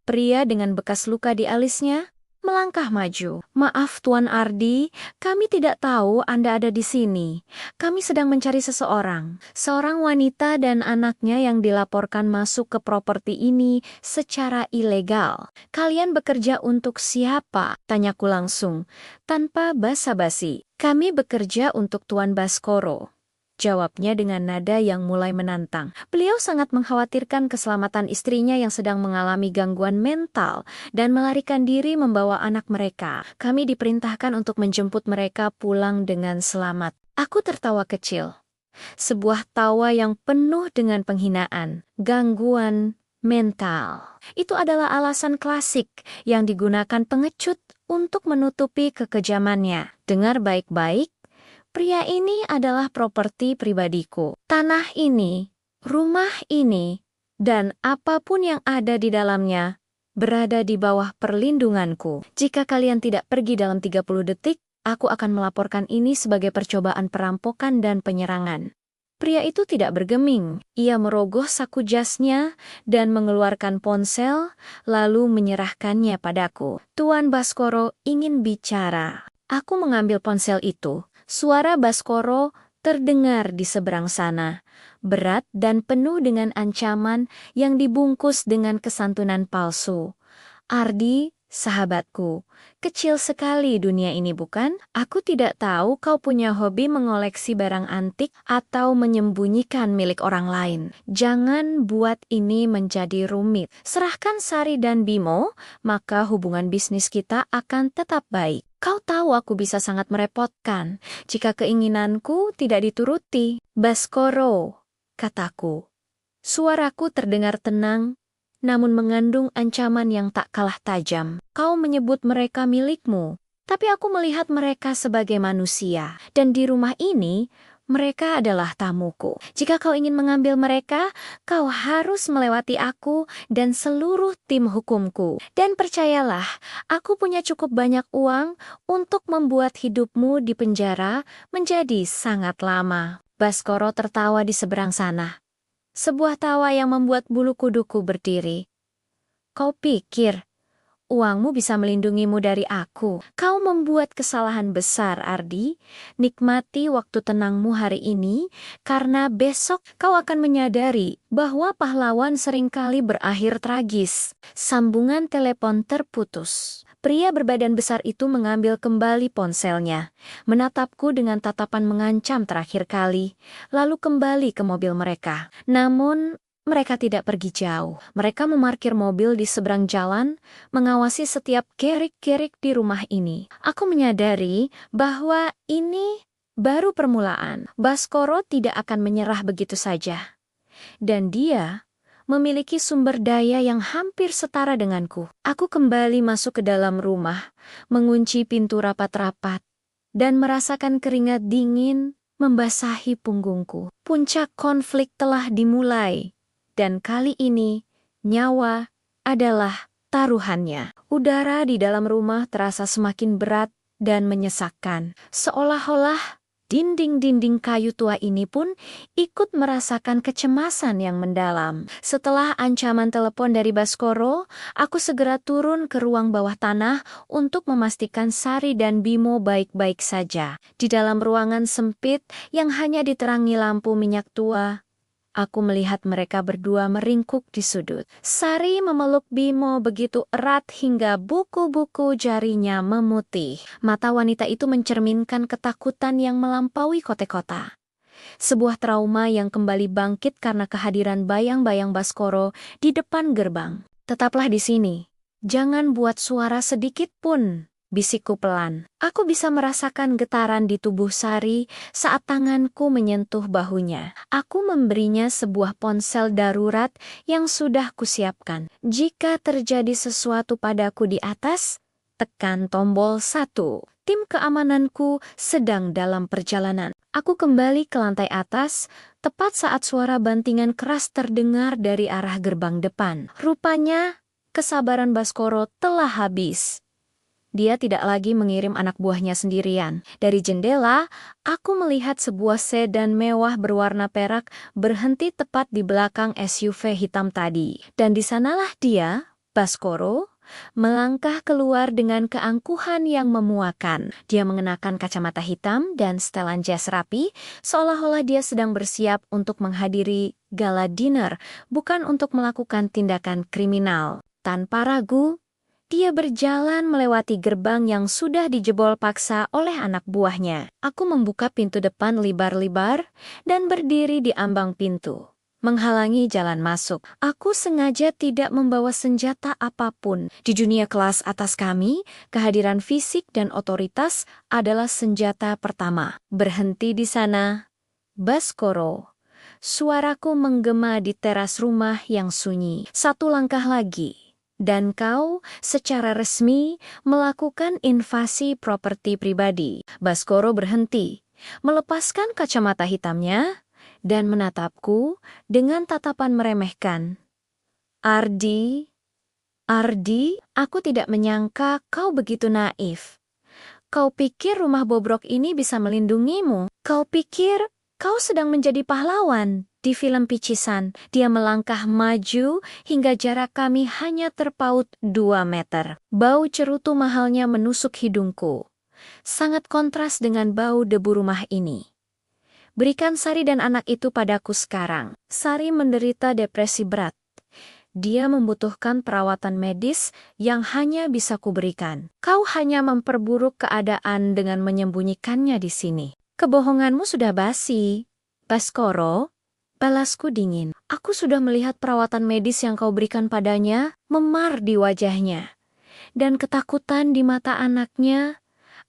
pria dengan bekas luka di alisnya, melangkah maju. Maaf Tuan Ardi, kami tidak tahu Anda ada di sini. Kami sedang mencari seseorang. Seorang wanita dan anaknya yang dilaporkan masuk ke properti ini secara ilegal. Kalian bekerja untuk siapa? Tanyaku langsung, tanpa basa-basi. Kami bekerja untuk Tuan Baskoro. jawabnya dengan nada yang mulai menantang. Beliau sangat mengkhawatirkan keselamatan istrinya yang sedang mengalami gangguan mental dan melarikan diri membawa anak mereka. Kami diperintahkan untuk menjemput mereka pulang dengan selamat. Aku tertawa kecil. Sebuah tawa yang penuh dengan penghinaan, gangguan mental. Itu adalah alasan klasik yang digunakan pengecut untuk menutupi kekejamannya. Dengar baik-baik, pria ini adalah properti pribadiku. Tanah ini, rumah ini, dan apapun yang ada di dalamnya berada di bawah perlindunganku. Jika kalian tidak pergi dalam 30 detik, aku akan melaporkan ini sebagai percobaan perampokan dan penyerangan. Pria itu tidak bergeming. Ia merogoh saku jasnya dan mengeluarkan ponsel, lalu menyerahkannya padaku. Tuan Baskoro ingin bicara. Aku mengambil ponsel itu. Suara Baskoro terdengar di seberang sana, berat dan penuh dengan ancaman yang dibungkus dengan kesantunan palsu. Ardi, sahabatku, kecil sekali dunia ini bukan? Aku tidak tahu kau punya hobi mengoleksi barang antik atau menyembunyikan milik orang lain. Jangan buat ini menjadi rumit. Serahkan Sari dan Bimo, maka hubungan bisnis kita akan tetap baik. Kau tahu aku bisa sangat merepotkan jika keinginanku tidak dituruti. Baskoro, kataku. Suaraku terdengar tenang, namun mengandung ancaman yang tak kalah tajam. Kau menyebut mereka milikmu, tapi aku melihat mereka sebagai manusia. Dan di rumah ini, mereka adalah tamuku. Jika kau ingin mengambil mereka, kau harus melewati aku dan seluruh tim hukumku. Dan percayalah, aku punya cukup banyak uang untuk membuat hidupmu di penjara menjadi sangat lama. Baskoro tertawa di seberang sana. Sebuah tawa yang membuat bulu kuduku berdiri. Kau pikir uangmu bisa melindungimu dari aku? Kau membuat kesalahan besar, Ardi. Nikmati waktu tenangmu hari ini, karena besok kau akan menyadari bahwa pahlawan seringkali berakhir tragis. Sambungan telepon terputus. Pria berbadan besar itu mengambil kembali ponselnya, menatapku dengan tatapan mengancam terakhir kali, lalu kembali ke mobil mereka. Namun, mereka tidak pergi jauh. Mereka memarkir mobil di seberang jalan, mengawasi setiap gerik-gerik di rumah ini. Aku menyadari bahwa ini baru permulaan. Baskoro tidak akan menyerah begitu saja. Dan dia memiliki sumber daya yang hampir setara denganku. Aku kembali masuk ke dalam rumah, mengunci pintu rapat-rapat, dan merasakan keringat dingin membasahi punggungku. Puncak konflik telah dimulai, dan kali ini nyawa adalah taruhannya. Udara di dalam rumah terasa semakin berat dan menyesakkan, seolah-olah dinding-dinding kayu tua ini pun ikut merasakan kecemasan yang mendalam. Setelah ancaman telepon dari Baskoro, aku segera turun ke ruang bawah tanah untuk memastikan Sari dan Bimo baik-baik saja. Di dalam ruangan sempit yang hanya diterangi lampu minyak tua, aku melihat mereka berdua meringkuk di sudut. Sari memeluk Bimo begitu erat hingga buku-buku jarinya memutih. Mata wanita itu mencerminkan ketakutan yang melampaui kote-kota. Sebuah trauma yang kembali bangkit karena kehadiran bayang-bayang Baskoro di depan gerbang. Tetaplah di sini. Jangan buat suara sedikit pun, bisikku pelan. Aku bisa merasakan getaran di tubuh Sari saat tanganku menyentuh bahunya. Aku memberinya sebuah ponsel darurat yang sudah kusiapkan. Jika terjadi sesuatu padaku di atas, tekan tombol 1. Tim keamananku sedang dalam perjalanan. Aku kembali ke lantai atas, tepat saat suara bantingan keras terdengar dari arah gerbang depan. Rupanya, kesabaran Baskoro telah habis. Dia tidak lagi mengirim anak buahnya sendirian. Dari jendela, aku melihat sebuah sedan mewah berwarna perak berhenti tepat di belakang SUV hitam tadi. Dan di sanalah dia, Baskoro, melangkah keluar dengan keangkuhan yang memuakan. Dia mengenakan kacamata hitam dan setelan jas rapi, seolah-olah dia sedang bersiap untuk menghadiri gala dinner, bukan untuk melakukan tindakan kriminal. Tanpa ragu, Dia berjalan melewati gerbang yang sudah dijebol paksa oleh anak buahnya. Aku membuka pintu depan lebar-lebar dan berdiri di ambang pintu, menghalangi jalan masuk. Aku sengaja tidak membawa senjata apapun. Di dunia kelas atas kami, kehadiran fisik dan otoritas adalah senjata pertama. Berhenti di sana, Baskoro. Suaraku menggema di teras rumah yang sunyi. Satu langkah lagi, dan kau secara resmi melakukan invasi properti pribadi. Baskoro berhenti, melepaskan kacamata hitamnya, dan menatapku dengan tatapan meremehkan. Ardi, aku tidak menyangka kau begitu naif. Kau pikir rumah bobrok ini bisa melindungimu? Kau pikir kau sedang menjadi pahlawan? Di film picisan, dia melangkah maju hingga jarak kami hanya terpaut 2 meter. Bau cerutu mahalnya menusuk hidungku. Sangat kontras dengan bau debu rumah ini. Berikan Sari dan anak itu padaku sekarang. Sari menderita depresi berat. Dia membutuhkan perawatan medis yang hanya bisa kuberikan. Kau hanya memperburuk keadaan dengan menyembunyikannya di sini. Kebohonganmu sudah basi, Baskoro. Balasku dingin. Aku sudah melihat perawatan medis yang kau berikan padanya memar di wajahnya. Dan ketakutan di mata anaknya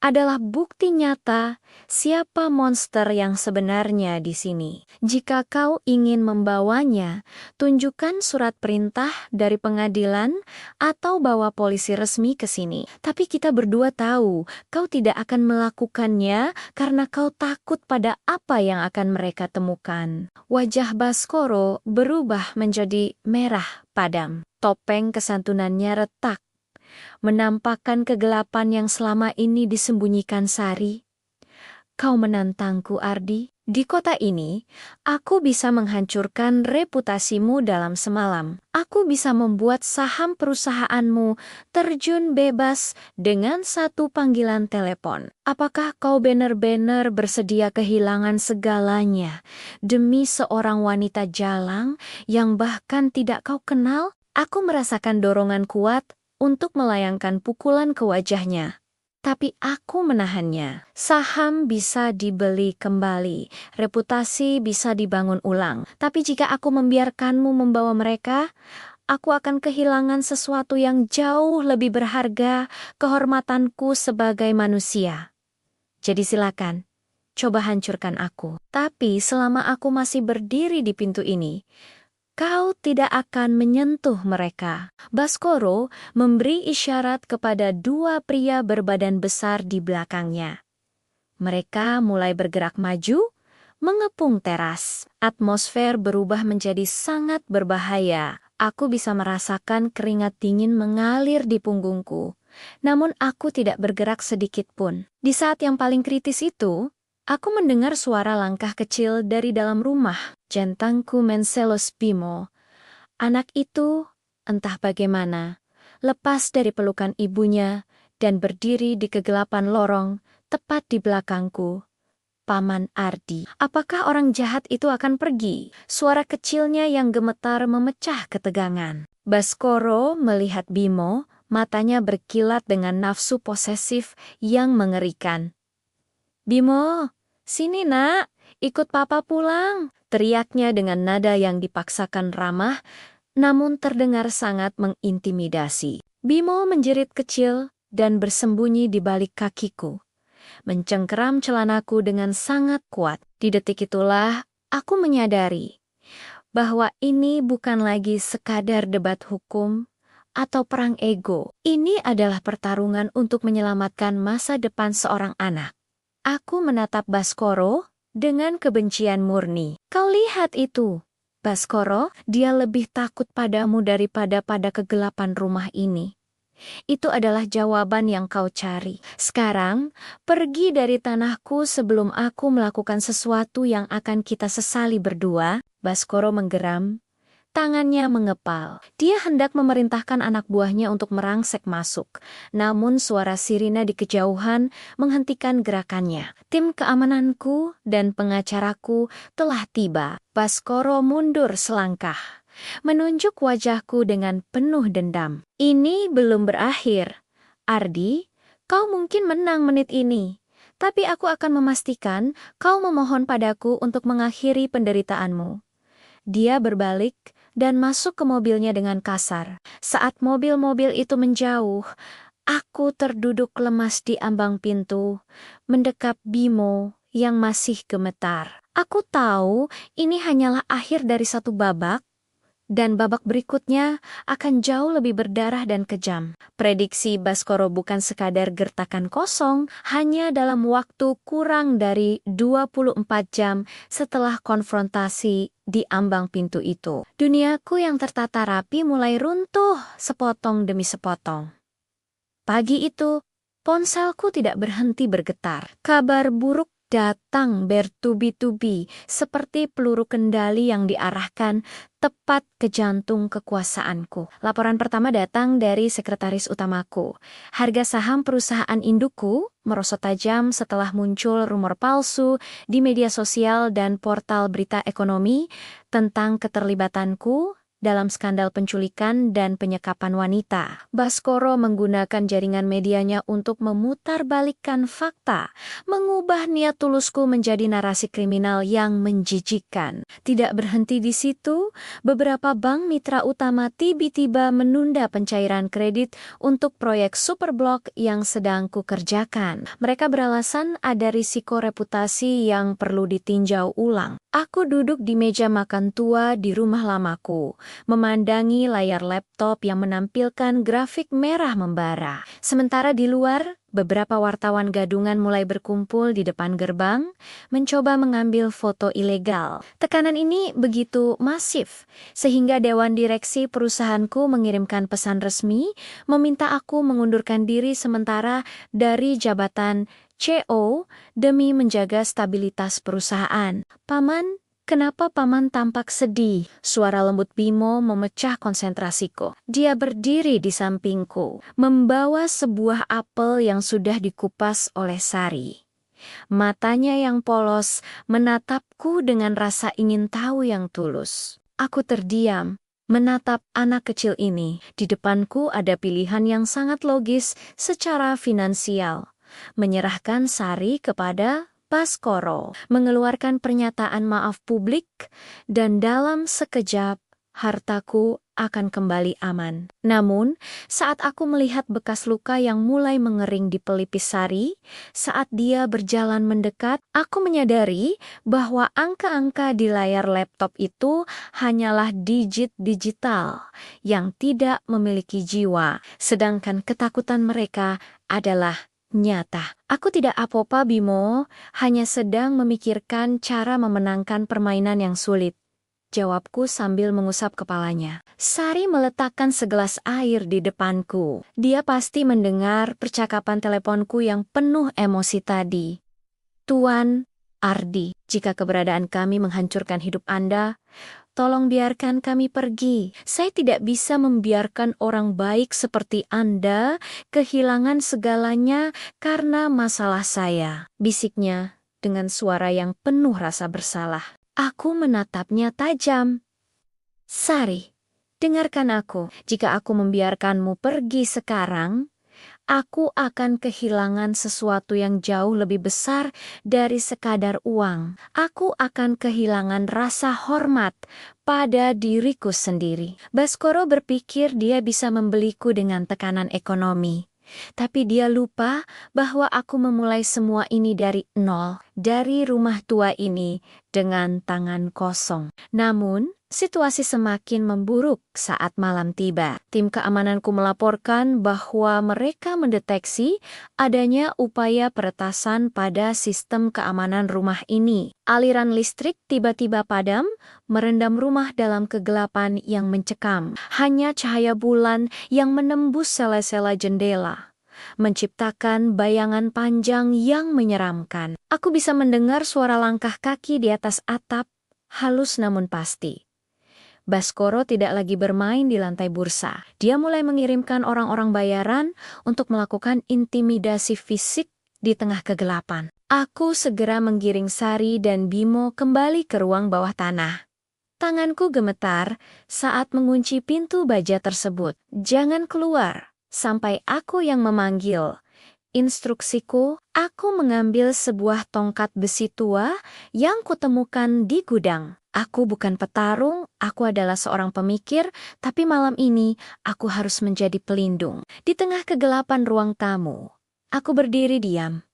adalah bukti nyata siapa monster yang sebenarnya di sini. Jika kau ingin membawanya, tunjukkan surat perintah dari pengadilan atau bawa polisi resmi ke sini. Tapi kita berdua tahu kau tidak akan melakukannya karena kau takut pada apa yang akan mereka temukan. Wajah Baskoro berubah menjadi merah padam. Topeng kesantunannya retak, menampakkan kegelapan yang selama ini disembunyikan Sari. Kau menantangku, Ardi. Di kota ini, aku bisa menghancurkan reputasimu dalam semalam. Aku bisa membuat saham perusahaanmu terjun bebas dengan satu panggilan telepon. Apakah kau benar-benar bersedia kehilangan segalanya demi seorang wanita jalang yang bahkan tidak kau kenal? Aku merasakan dorongan kuat untuk melayangkan pukulan ke wajahnya. Tapi aku menahannya. Saham bisa dibeli kembali, reputasi bisa dibangun ulang. Tapi jika aku membiarkanmu membawa mereka, aku akan kehilangan sesuatu yang jauh lebih berharga, kehormatanku sebagai manusia. Jadi silakan, coba hancurkan aku. Tapi selama aku masih berdiri di pintu ini, kau tidak akan menyentuh mereka. Baskoro memberi isyarat kepada 2 pria berbadan besar di belakangnya. Mereka mulai bergerak maju, mengepung teras. Atmosfer berubah menjadi sangat berbahaya. Aku bisa merasakan keringat dingin mengalir di punggungku. Namun aku tidak bergerak sedikit pun. Di saat yang paling kritis itu, aku mendengar suara langkah kecil dari dalam rumah. Centangku Mencelos Bimo. Anak itu, entah bagaimana, lepas dari pelukan ibunya dan berdiri di kegelapan lorong tepat di belakangku. Paman Ardi. Apakah orang jahat itu akan pergi? Suara kecilnya yang gemetar memecah ketegangan. Baskoro melihat Bimo, matanya berkilat dengan nafsu posesif yang mengerikan. Bimo, sini nak, ikut papa pulang. Teriaknya dengan nada yang dipaksakan ramah, namun terdengar sangat mengintimidasi. Bimo menjerit kecil dan bersembunyi di balik kakiku, mencengkeram celanaku dengan sangat kuat. Di detik itulah, aku menyadari bahwa ini bukan lagi sekadar debat hukum atau perang ego. Ini adalah pertarungan untuk menyelamatkan masa depan seorang anak. Aku menatap Baskoro dengan kebencian murni. Kau lihat itu, Baskoro, dia lebih takut padamu daripada pada kegelapan rumah ini. Itu adalah jawaban yang kau cari. Sekarang, pergi dari tanahku sebelum aku melakukan sesuatu yang akan kita sesali berdua. Baskoro menggeram. Tangannya mengepal. Dia hendak memerintahkan anak buahnya untuk merangsek masuk. Namun suara sirine di kejauhan menghentikan gerakannya. Tim keamananku dan pengacaraku telah tiba. Baskoro mundur selangkah. menunjuk wajahku dengan penuh dendam. Ini belum berakhir. Ardi, kau mungkin menang menit ini. Tapi aku akan memastikan kau memohon padaku untuk mengakhiri penderitaanmu. Dia berbalik dan masuk ke mobilnya dengan kasar. Saat mobil-mobil itu menjauh, aku terduduk lemas di ambang pintu, mendekap Bimo yang masih gemetar. Aku tahu ini hanyalah akhir dari satu babak, dan babak berikutnya akan jauh lebih berdarah dan kejam. Prediksi Baskoro bukan sekadar gertakan kosong, hanya dalam waktu kurang dari 24 jam setelah konfrontasi di ambang pintu itu. Duniaku yang tertata rapi mulai runtuh sepotong demi sepotong. Pagi itu, ponselku tidak berhenti bergetar. Kabar buruk datang bertubi-tubi seperti peluru kendali yang diarahkan tepat ke jantung kekuasaanku. Laporan pertama datang dari sekretaris utamaku. Harga saham perusahaan indukku merosot tajam setelah muncul rumor palsu di media sosial dan portal berita ekonomi tentang keterlibatanku dalam skandal penculikan dan penyekapan wanita. Baskoro menggunakan jaringan medianya untuk memutarbalikkan fakta, mengubah niat tulusku menjadi narasi kriminal yang menjijikkan. Tidak berhenti di situ, beberapa bank mitra utama tiba-tiba menunda pencairan kredit untuk proyek Superblok yang sedang kukerjakan. Mereka beralasan ada risiko reputasi yang perlu ditinjau ulang. Aku duduk di meja makan tua di rumah lamaku, memandangi layar laptop yang menampilkan grafik merah membara. Sementara di luar, beberapa wartawan gadungan mulai berkumpul di depan gerbang, mencoba mengambil foto ilegal. Tekanan ini begitu masif, sehingga Dewan Direksi perusahaanku mengirimkan pesan resmi, meminta aku mengundurkan diri sementara dari jabatan CEO demi menjaga stabilitas perusahaan. Paman, kenapa Paman tampak sedih? Suara lembut Bimo memecah konsentrasiku. Dia berdiri di sampingku, membawa sebuah apel yang sudah dikupas oleh Sari. Matanya yang polos menatapku dengan rasa ingin tahu yang tulus. Aku terdiam, menatap anak kecil ini. Di depanku ada pilihan yang sangat logis secara finansial. Menyerahkan Sari kepada Baskoro, mengeluarkan pernyataan maaf publik, dan dalam sekejap hartaku akan kembali aman. Namun, saat aku melihat bekas luka yang mulai mengering di pelipis Sari, saat dia berjalan mendekat, aku menyadari bahwa angka-angka di layar laptop itu hanyalah digit digital yang tidak memiliki jiwa, sedangkan ketakutan mereka adalah nyata. Aku tidak apa-apa, Bimo, hanya sedang memikirkan cara memenangkan permainan yang sulit. Jawabku sambil mengusap kepalanya. Sari meletakkan segelas air di depanku. Dia pasti mendengar percakapan teleponku yang penuh emosi tadi. Tuan Ardi, jika keberadaan kami menghancurkan hidup Anda, tolong biarkan kami pergi. Saya tidak bisa membiarkan orang baik seperti Anda kehilangan segalanya karena masalah saya, bisiknya dengan suara yang penuh rasa bersalah. Aku menatapnya tajam. Sari, dengarkan aku. Jika aku membiarkanmu pergi sekarang, aku akan kehilangan sesuatu yang jauh lebih besar dari sekadar uang. Aku akan kehilangan rasa hormat pada diriku sendiri. Baskoro berpikir dia bisa membeliku dengan tekanan ekonomi. Tapi dia lupa bahwa aku memulai semua ini dari nol, dari rumah tua ini dengan tangan kosong. Namun, situasi semakin memburuk saat malam tiba. Tim keamananku melaporkan bahwa mereka mendeteksi adanya upaya peretasan pada sistem keamanan rumah ini. Aliran listrik tiba-tiba padam, merendam rumah dalam kegelapan yang mencekam. Hanya cahaya bulan yang menembus sela-sela jendela, menciptakan bayangan panjang yang menyeramkan. Aku bisa mendengar suara langkah kaki di atas atap, halus namun pasti. Baskoro tidak lagi bermain di lantai bursa. Dia mulai mengirimkan orang-orang bayaran untuk melakukan intimidasi fisik di tengah kegelapan. Aku segera menggiring Sari dan Bimo kembali ke ruang bawah tanah. Tanganku gemetar saat mengunci pintu baja tersebut. Jangan keluar sampai aku yang memanggil. Instruksiku, aku mengambil sebuah tongkat besi tua yang kutemukan di gudang. Aku bukan petarung, aku adalah seorang pemikir, tapi malam ini aku harus menjadi pelindung. Di tengah kegelapan ruang tamu, aku berdiri diam,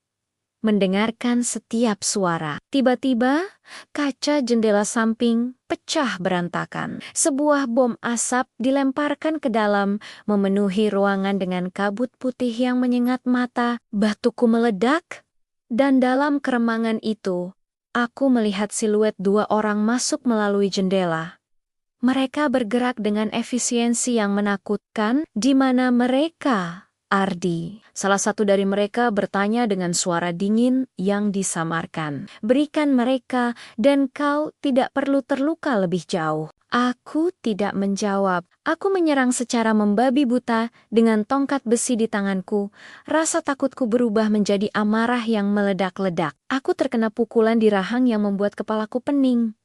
mendengarkan setiap suara. Tiba-tiba, kaca jendela samping pecah berantakan. Sebuah bom asap dilemparkan ke dalam, memenuhi ruangan dengan kabut putih yang menyengat mata. Batuku meledak, dan dalam keremangan itu, aku melihat siluet dua orang masuk melalui jendela. Mereka bergerak dengan efisiensi yang menakutkan, di mana mereka? Ardi. Salah satu dari mereka bertanya dengan suara dingin yang disamarkan. Berikan mereka, dan kau tidak perlu terluka lebih jauh. Aku tidak menjawab. Aku menyerang secara membabi buta dengan tongkat besi di tanganku. Rasa takutku berubah menjadi amarah yang meledak-ledak. Aku terkena pukulan di rahang yang membuat kepalaku pening.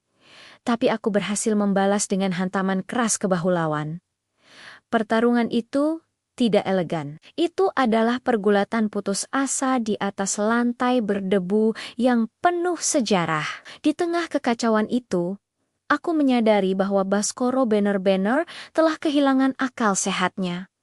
Tapi aku berhasil membalas dengan hantaman keras ke bahu lawan. Pertarungan itu tidak elegan. Itu adalah pergulatan putus asa di atas lantai berdebu yang penuh sejarah. Di tengah kekacauan itu, aku menyadari bahwa Baskoro benar-benar telah kehilangan akal sehatnya.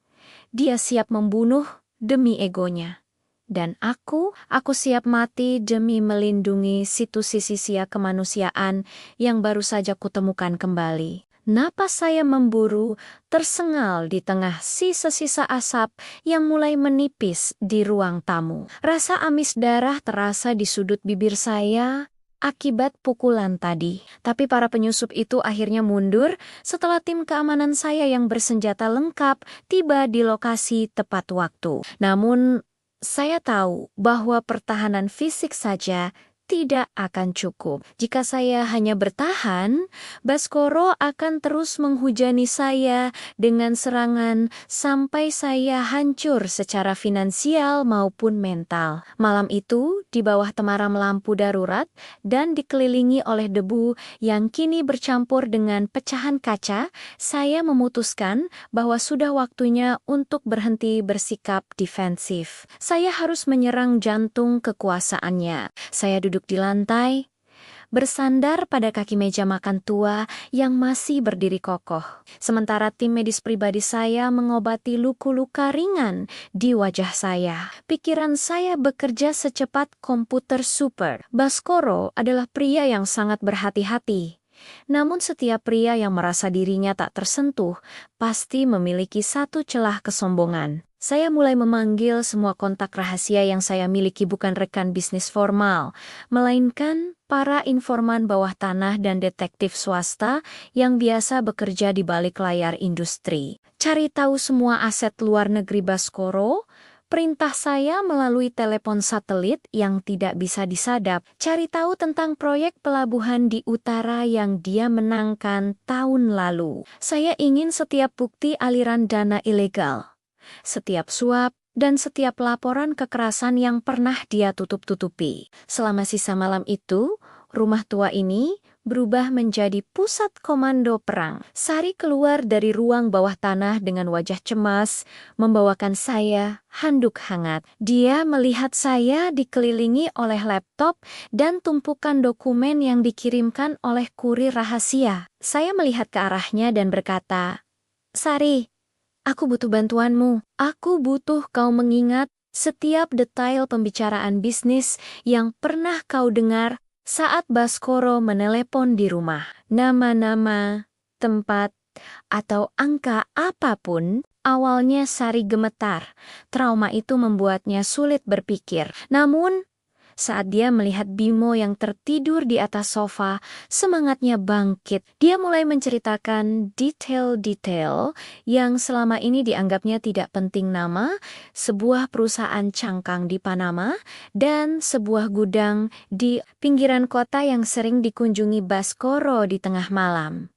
Dia siap membunuh demi egonya. Dan aku siap mati demi melindungi situs sisi kemanusiaan yang baru saja kutemukan kembali. Napas saya memburu, tersengal di tengah sisa-sisa asap yang mulai menipis di ruang tamu. Rasa amis darah terasa di sudut bibir saya akibat pukulan tadi. Tapi para penyusup itu akhirnya mundur setelah tim keamanan saya yang bersenjata lengkap tiba di lokasi tepat waktu. Namun, saya tahu bahwa pertahanan fisik saja tidak akan cukup. Jika saya hanya bertahan, Baskoro akan terus menghujani saya dengan serangan sampai saya hancur secara finansial maupun mental. Malam itu, di bawah temaram lampu darurat dan dikelilingi oleh debu yang kini bercampur dengan pecahan kaca, saya memutuskan bahwa sudah waktunya untuk berhenti bersikap defensif. Saya harus menyerang jantung kekuasaannya. Saya duduk di lantai, bersandar pada kaki meja makan tua yang masih berdiri kokoh. Sementara tim medis pribadi saya mengobati luka-luka ringan di wajah saya. Pikiran saya bekerja secepat komputer super. Baskoro adalah pria yang sangat berhati-hati. Namun setiap pria yang merasa dirinya tak tersentuh pasti memiliki satu celah kesombongan. Saya mulai memanggil semua kontak rahasia yang saya miliki bukan rekan bisnis formal, melainkan para informan bawah tanah dan detektif swasta yang biasa bekerja di balik layar industri. Cari tahu semua aset luar negeri Baskoro. Perintah saya melalui telepon satelit yang tidak bisa disadap. Cari tahu tentang proyek pelabuhan di utara yang dia menangkan tahun lalu. Saya ingin setiap bukti aliran dana ilegal, setiap suap, dan setiap laporan kekerasan yang pernah dia tutup-tutupi. Selama sisa malam itu, rumah tua ini berubah menjadi pusat komando perang. Sari keluar dari ruang bawah tanah dengan wajah cemas, membawakan saya handuk hangat. Dia melihat saya dikelilingi oleh laptop dan tumpukan dokumen yang dikirimkan oleh kurir rahasia. Saya melihat ke arahnya dan berkata, "Sari, aku butuh bantuanmu. Aku butuh kau mengingat setiap detail pembicaraan bisnis yang pernah kau dengar saat Baskoro menelepon di rumah. Nama-nama, tempat, atau angka apapun." Awalnya Sari gemetar. Trauma itu membuatnya sulit berpikir. Namun, saat dia melihat Bimo yang tertidur di atas sofa, semangatnya bangkit. Dia mulai menceritakan detail-detail yang selama ini dianggapnya tidak penting, nama sebuah perusahaan cangkang di Panama dan sebuah gudang di pinggiran kota yang sering dikunjungi Baskoro di tengah malam.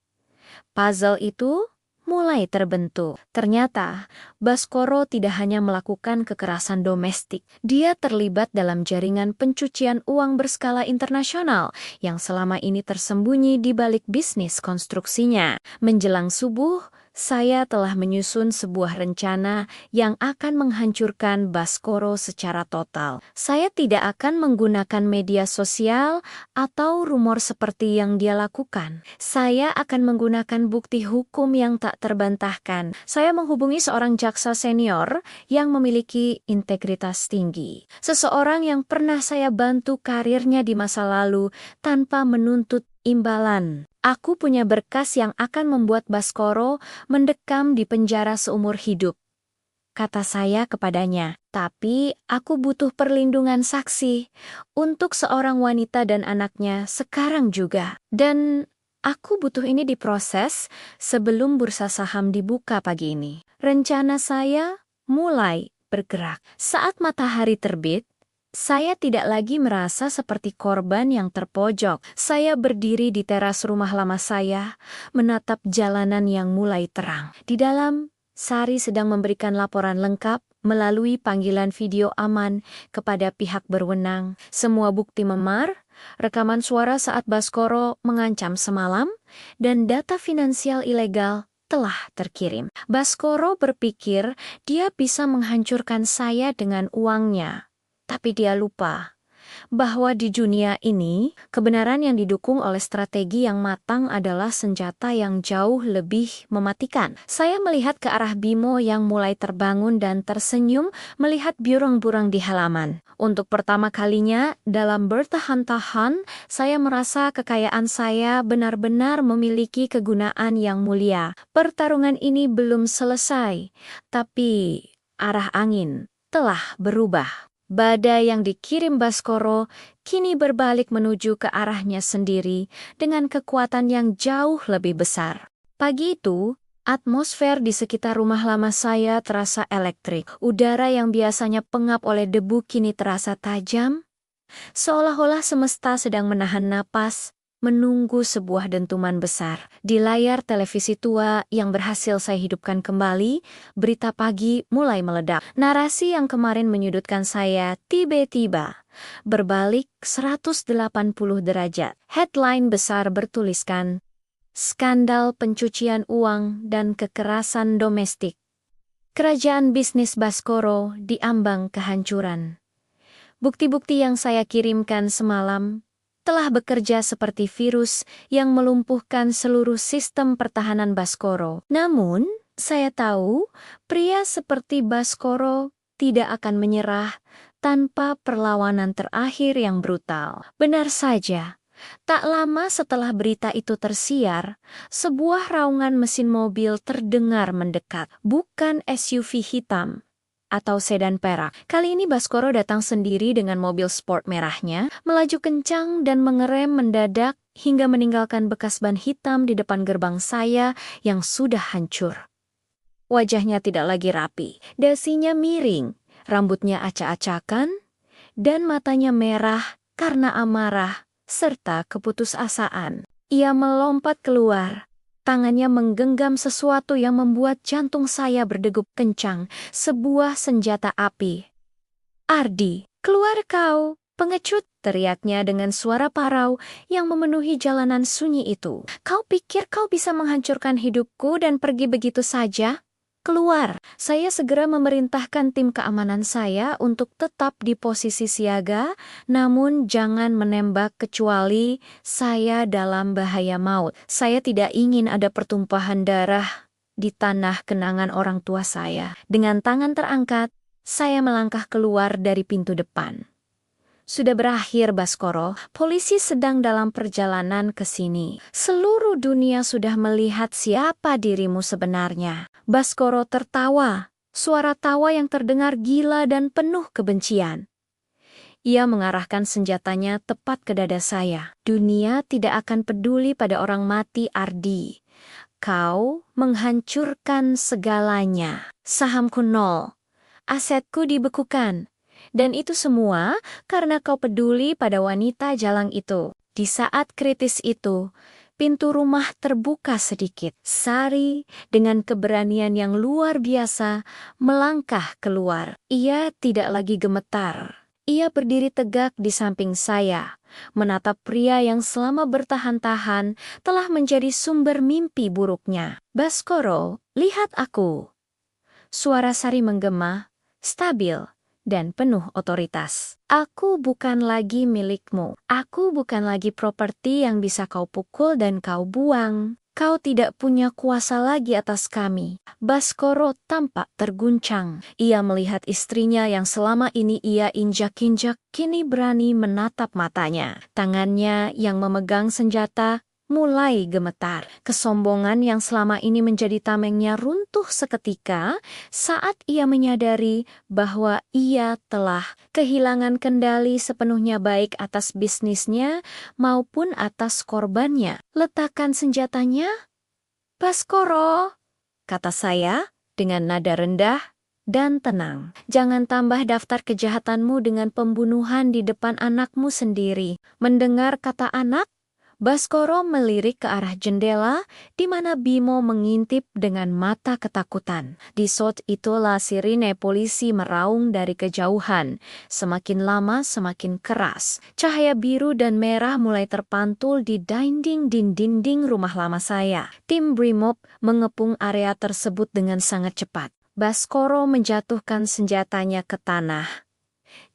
Puzzle itu mulai terbentuk. Ternyata, Baskoro tidak hanya melakukan kekerasan domestik. Dia terlibat dalam jaringan pencucian uang berskala internasional yang selama ini tersembunyi di balik bisnis konstruksinya. Menjelang subuh, saya telah menyusun sebuah rencana yang akan menghancurkan Baskoro secara total. Saya tidak akan menggunakan media sosial atau rumor seperti yang dia lakukan. Saya akan menggunakan bukti hukum yang tak terbantahkan. Saya menghubungi seorang jaksa senior yang memiliki integritas tinggi. Seseorang yang pernah saya bantu karirnya di masa lalu tanpa menuntut imbalan. Aku punya berkas yang akan membuat Baskoro mendekam di penjara seumur hidup, kata saya kepadanya. Tapi aku butuh perlindungan saksi untuk seorang wanita dan anaknya sekarang juga. Dan aku butuh ini diproses sebelum bursa saham dibuka pagi ini. Rencana saya mulai bergerak. Saat matahari terbit, saya tidak lagi merasa seperti korban yang terpojok. Saya berdiri di teras rumah lama saya, menatap jalanan yang mulai terang. Di dalam, Sari sedang memberikan laporan lengkap melalui panggilan video aman kepada pihak berwenang. Semua bukti memar, rekaman suara saat Baskoro mengancam semalam, dan data finansial ilegal telah terkirim. Baskoro berpikir dia bisa menghancurkan saya dengan uangnya. Tapi dia lupa bahwa di dunia ini, kebenaran yang didukung oleh strategi yang matang adalah senjata yang jauh lebih mematikan. Saya melihat ke arah Bimo yang mulai terbangun dan tersenyum melihat burung-burung di halaman. Untuk pertama kalinya dalam bertahan-tahan, saya merasa kekayaan saya benar-benar memiliki kegunaan yang mulia. Pertarungan ini belum selesai, tapi arah angin telah berubah. Badai yang dikirim Baskoro kini berbalik menuju ke arahnya sendiri dengan kekuatan yang jauh lebih besar. Pagi itu, atmosfer di sekitar rumah lama saya terasa elektrik. Udara yang biasanya pengap oleh debu kini terasa tajam, seolah-olah semesta sedang menahan napas, menunggu sebuah dentuman besar. Di layar televisi tua yang berhasil saya hidupkan kembali, berita pagi mulai meledak. Narasi yang kemarin menyudutkan saya tiba-tiba berbalik 180 derajat. Headline besar bertuliskan, "Skandal pencucian uang dan kekerasan domestik. Kerajaan bisnis Baskoro diambang kehancuran." Bukti-bukti yang saya kirimkan semalam telah bekerja seperti virus yang melumpuhkan seluruh sistem pertahanan Baskoro. Namun, saya tahu pria seperti Baskoro tidak akan menyerah tanpa perlawanan terakhir yang brutal. Benar saja, tak lama setelah berita itu tersiar, sebuah raungan mesin mobil terdengar mendekat. Bukan SUV hitam atau sedan perak. Kali ini Baskoro datang sendiri dengan mobil sport merahnya, melaju kencang dan mengerem mendadak hingga meninggalkan bekas ban hitam di depan gerbang saya yang sudah hancur. Wajahnya tidak lagi rapi, dasinya miring, rambutnya acak-acakan, dan matanya merah karena amarah serta keputusasaan. Ia melompat keluar. Tangannya menggenggam sesuatu yang membuat jantung saya berdegup kencang, sebuah senjata api. "Ardi, keluar kau, pengecut!" teriaknya dengan suara parau yang memenuhi jalanan sunyi itu. "Kau pikir kau bisa menghancurkan hidupku dan pergi begitu saja? Keluar!" Saya segera memerintahkan tim keamanan saya untuk tetap di posisi siaga, namun jangan menembak kecuali saya dalam bahaya maut. Saya tidak ingin ada pertumpahan darah di tanah kenangan orang tua saya. Dengan tangan terangkat, saya melangkah keluar dari pintu depan. "Sudah berakhir, Baskoro. Polisi sedang dalam perjalanan ke sini. Seluruh dunia sudah melihat siapa dirimu sebenarnya." Baskoro tertawa, suara tawa yang terdengar gila dan penuh kebencian. Ia mengarahkan senjatanya tepat ke dada saya. "Dunia tidak akan peduli pada orang mati, Ardi. Kau menghancurkan segalanya. Sahamku nol. Asetku dibekukan. Dan itu semua karena kau peduli pada wanita jalang itu." Di saat kritis itu, Pintu rumah terbuka sedikit. Sari, dengan keberanian yang luar biasa, melangkah keluar. Ia tidak lagi gemetar. Ia berdiri tegak di samping saya, menatap pria yang selama bertahan-tahan telah menjadi sumber mimpi buruknya. "Baskoro, lihat aku." Suara Sari menggema, stabil, dan penuh otoritas. "Aku bukan lagi milikmu. Aku bukan lagi properti yang bisa kau pukul dan kau buang. Kau tidak punya kuasa lagi atas kami." Baskoro tampak terguncang. Ia melihat istrinya yang selama ini ia injak-injak, kini berani menatap matanya. Tangannya yang memegang senjata mulai gemetar. Kesombongan yang selama ini menjadi tamengnya runtuh seketika saat ia menyadari bahwa ia telah kehilangan kendali sepenuhnya baik atas bisnisnya maupun atas korbannya. "Letakkan senjatanya, Baskoro," kata saya dengan nada rendah dan tenang. "Jangan tambah daftar kejahatanmu dengan pembunuhan di depan anakmu sendiri." Mendengar kata anak, Baskoro melirik ke arah jendela di mana Bimo mengintip dengan mata ketakutan. Di saat itulah sirine polisi meraung dari kejauhan. Semakin lama semakin keras. Cahaya biru dan merah mulai terpantul di dinding rumah lama saya. Tim Brimob mengepung area tersebut dengan sangat cepat. Baskoro menjatuhkan senjatanya ke tanah.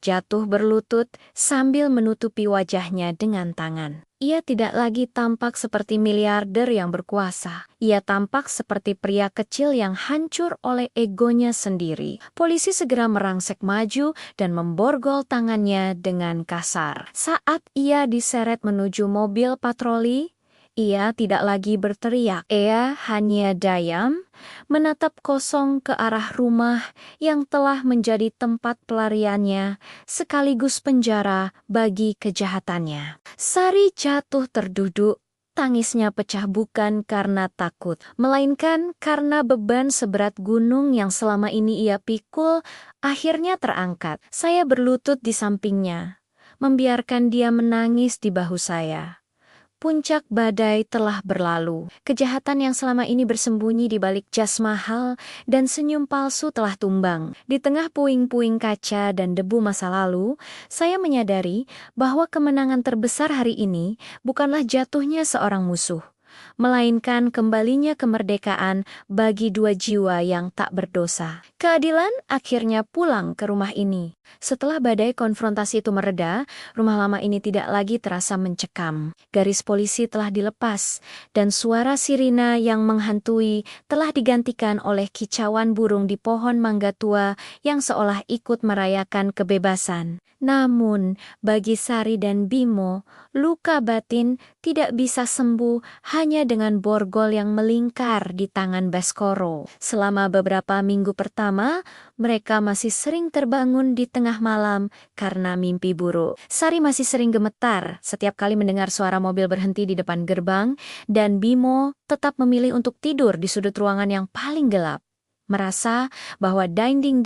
Jatuh berlutut sambil menutupi wajahnya dengan tangan. Ia tidak lagi tampak seperti miliarder yang berkuasa. Ia tampak seperti pria kecil yang hancur oleh egonya sendiri. Polisi segera merangsek maju dan memborgol tangannya dengan kasar. Saat ia diseret menuju mobil patroli, ia tidak lagi berteriak. Ia hanya diam, menatap kosong ke arah rumah yang telah menjadi tempat pelariannya, sekaligus penjara bagi kejahatannya. Sari jatuh terduduk. Tangisnya pecah bukan karena takut, melainkan karena beban seberat gunung yang selama ini ia pikul akhirnya terangkat. Saya berlutut di sampingnya, membiarkan dia menangis di bahu saya. Puncak badai telah berlalu. Kejahatan yang selama ini bersembunyi di balik jas mahal dan senyum palsu telah tumbang. Di tengah puing-puing kaca dan debu masa lalu, saya menyadari bahwa kemenangan terbesar hari ini bukanlah jatuhnya seorang musuh, melainkan kembalinya kemerdekaan bagi dua jiwa yang tak berdosa. Keadilan akhirnya pulang ke rumah ini. Setelah badai konfrontasi itu mereda, rumah lama ini tidak lagi terasa mencekam. Garis polisi telah dilepas, dan suara sirina yang menghantui telah digantikan oleh kicauan burung di pohon mangga tua yang seolah ikut merayakan kebebasan. Namun, bagi Sari dan Bimo, luka batin tidak bisa sembuh hanya dengan borgol yang melingkar di tangan Baskoro. Selama beberapa minggu pertama, mereka masih sering terbangun di tengah malam karena mimpi buruk. Sari masih sering gemetar setiap kali mendengar suara mobil berhenti di depan gerbang, dan Bimo tetap memilih untuk tidur di sudut ruangan yang paling gelap, merasa bahwa dinding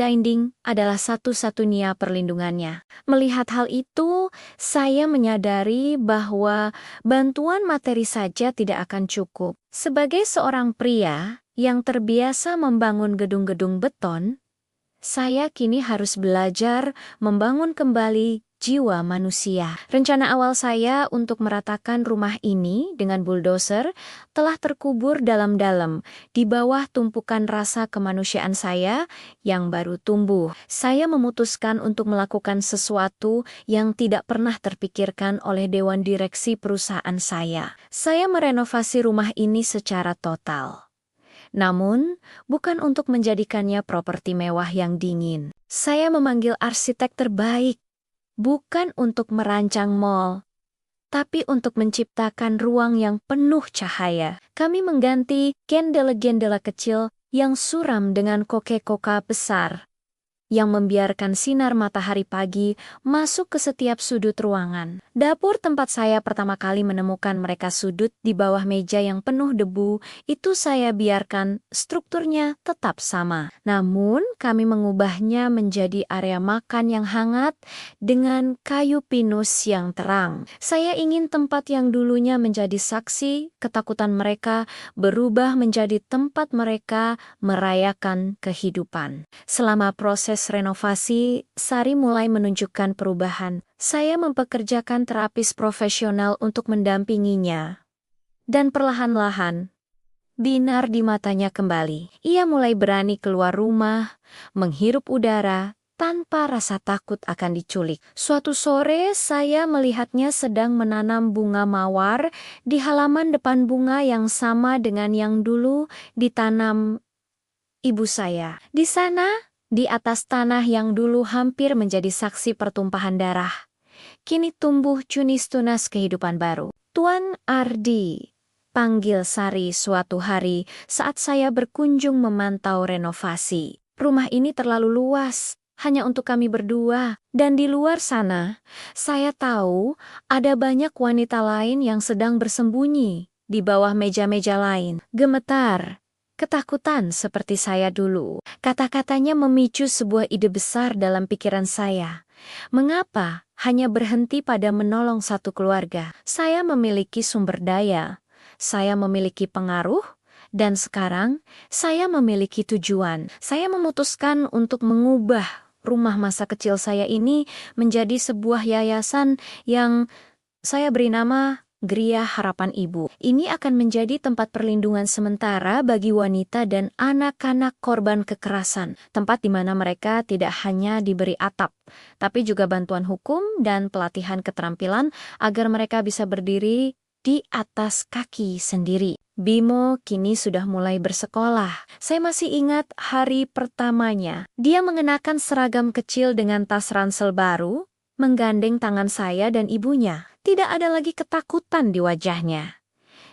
adalah satu-satunya perlindungannya. Melihat hal itu, saya menyadari bahwa bantuan materi saja tidak akan cukup. Sebagai seorang pria yang terbiasa membangun gedung-gedung beton, saya kini harus belajar membangun kembali jiwa manusia. Rencana awal saya untuk meratakan rumah ini dengan bulldozer telah terkubur dalam-dalam di bawah tumpukan rasa kemanusiaan saya yang baru tumbuh. Saya memutuskan untuk melakukan sesuatu yang tidak pernah terpikirkan oleh dewan direksi perusahaan saya. Saya merenovasi rumah ini secara total. Namun, bukan untuk menjadikannya properti mewah yang dingin. Saya memanggil arsitek terbaik, bukan untuk merancang mall, tapi untuk menciptakan ruang yang penuh cahaya. Kami mengganti gendela-gendela kecil yang suram dengan koke-koka besar yang membiarkan sinar matahari pagi masuk ke setiap sudut ruangan. Dapur tempat saya pertama kali menemukan mereka sudut di bawah meja yang penuh debu, itu saya biarkan strukturnya tetap sama. Namun, kami mengubahnya menjadi area makan yang hangat dengan kayu pinus yang terang. Saya ingin tempat yang dulunya menjadi saksi ketakutan mereka berubah menjadi tempat mereka merayakan kehidupan. Selama proses renovasi, Sari mulai menunjukkan perubahan. Saya mempekerjakan terapis profesional untuk mendampinginya. Dan perlahan-lahan, binar di matanya kembali. Ia mulai berani keluar rumah, menghirup udara, tanpa rasa takut akan diculik. Suatu sore, saya melihatnya sedang menanam bunga mawar di halaman depan bunga yang sama dengan yang dulu ditanam ibu saya. Di sana, di atas tanah yang dulu hampir menjadi saksi pertumpahan darah, kini tumbuh cunis tunas kehidupan baru. Tuan Ardi, panggil Sari suatu hari saat saya berkunjung memantau renovasi. Rumah ini terlalu luas, hanya untuk kami berdua. Dan di luar sana, saya tahu ada banyak wanita lain yang sedang bersembunyi di bawah meja-meja lain. Gemetar, ketakutan seperti saya dulu. Kata-katanya memicu sebuah ide besar dalam pikiran saya. Mengapa hanya berhenti pada menolong satu keluarga? Saya memiliki sumber daya, saya memiliki pengaruh, dan sekarang saya memiliki tujuan. Saya memutuskan untuk mengubah rumah masa kecil saya ini menjadi sebuah yayasan yang saya beri nama Gria Harapan Ibu. Ini akan menjadi tempat perlindungan sementara bagi wanita dan anak-anak korban kekerasan. Tempat di mana mereka tidak hanya diberi atap, tapi juga bantuan hukum dan pelatihan keterampilan agar mereka bisa berdiri di atas kaki sendiri. Bimo kini sudah mulai bersekolah. Saya masih ingat hari pertamanya. Dia mengenakan seragam kecil dengan tas ransel baru, menggandeng tangan saya dan ibunya. Tidak ada lagi ketakutan di wajahnya.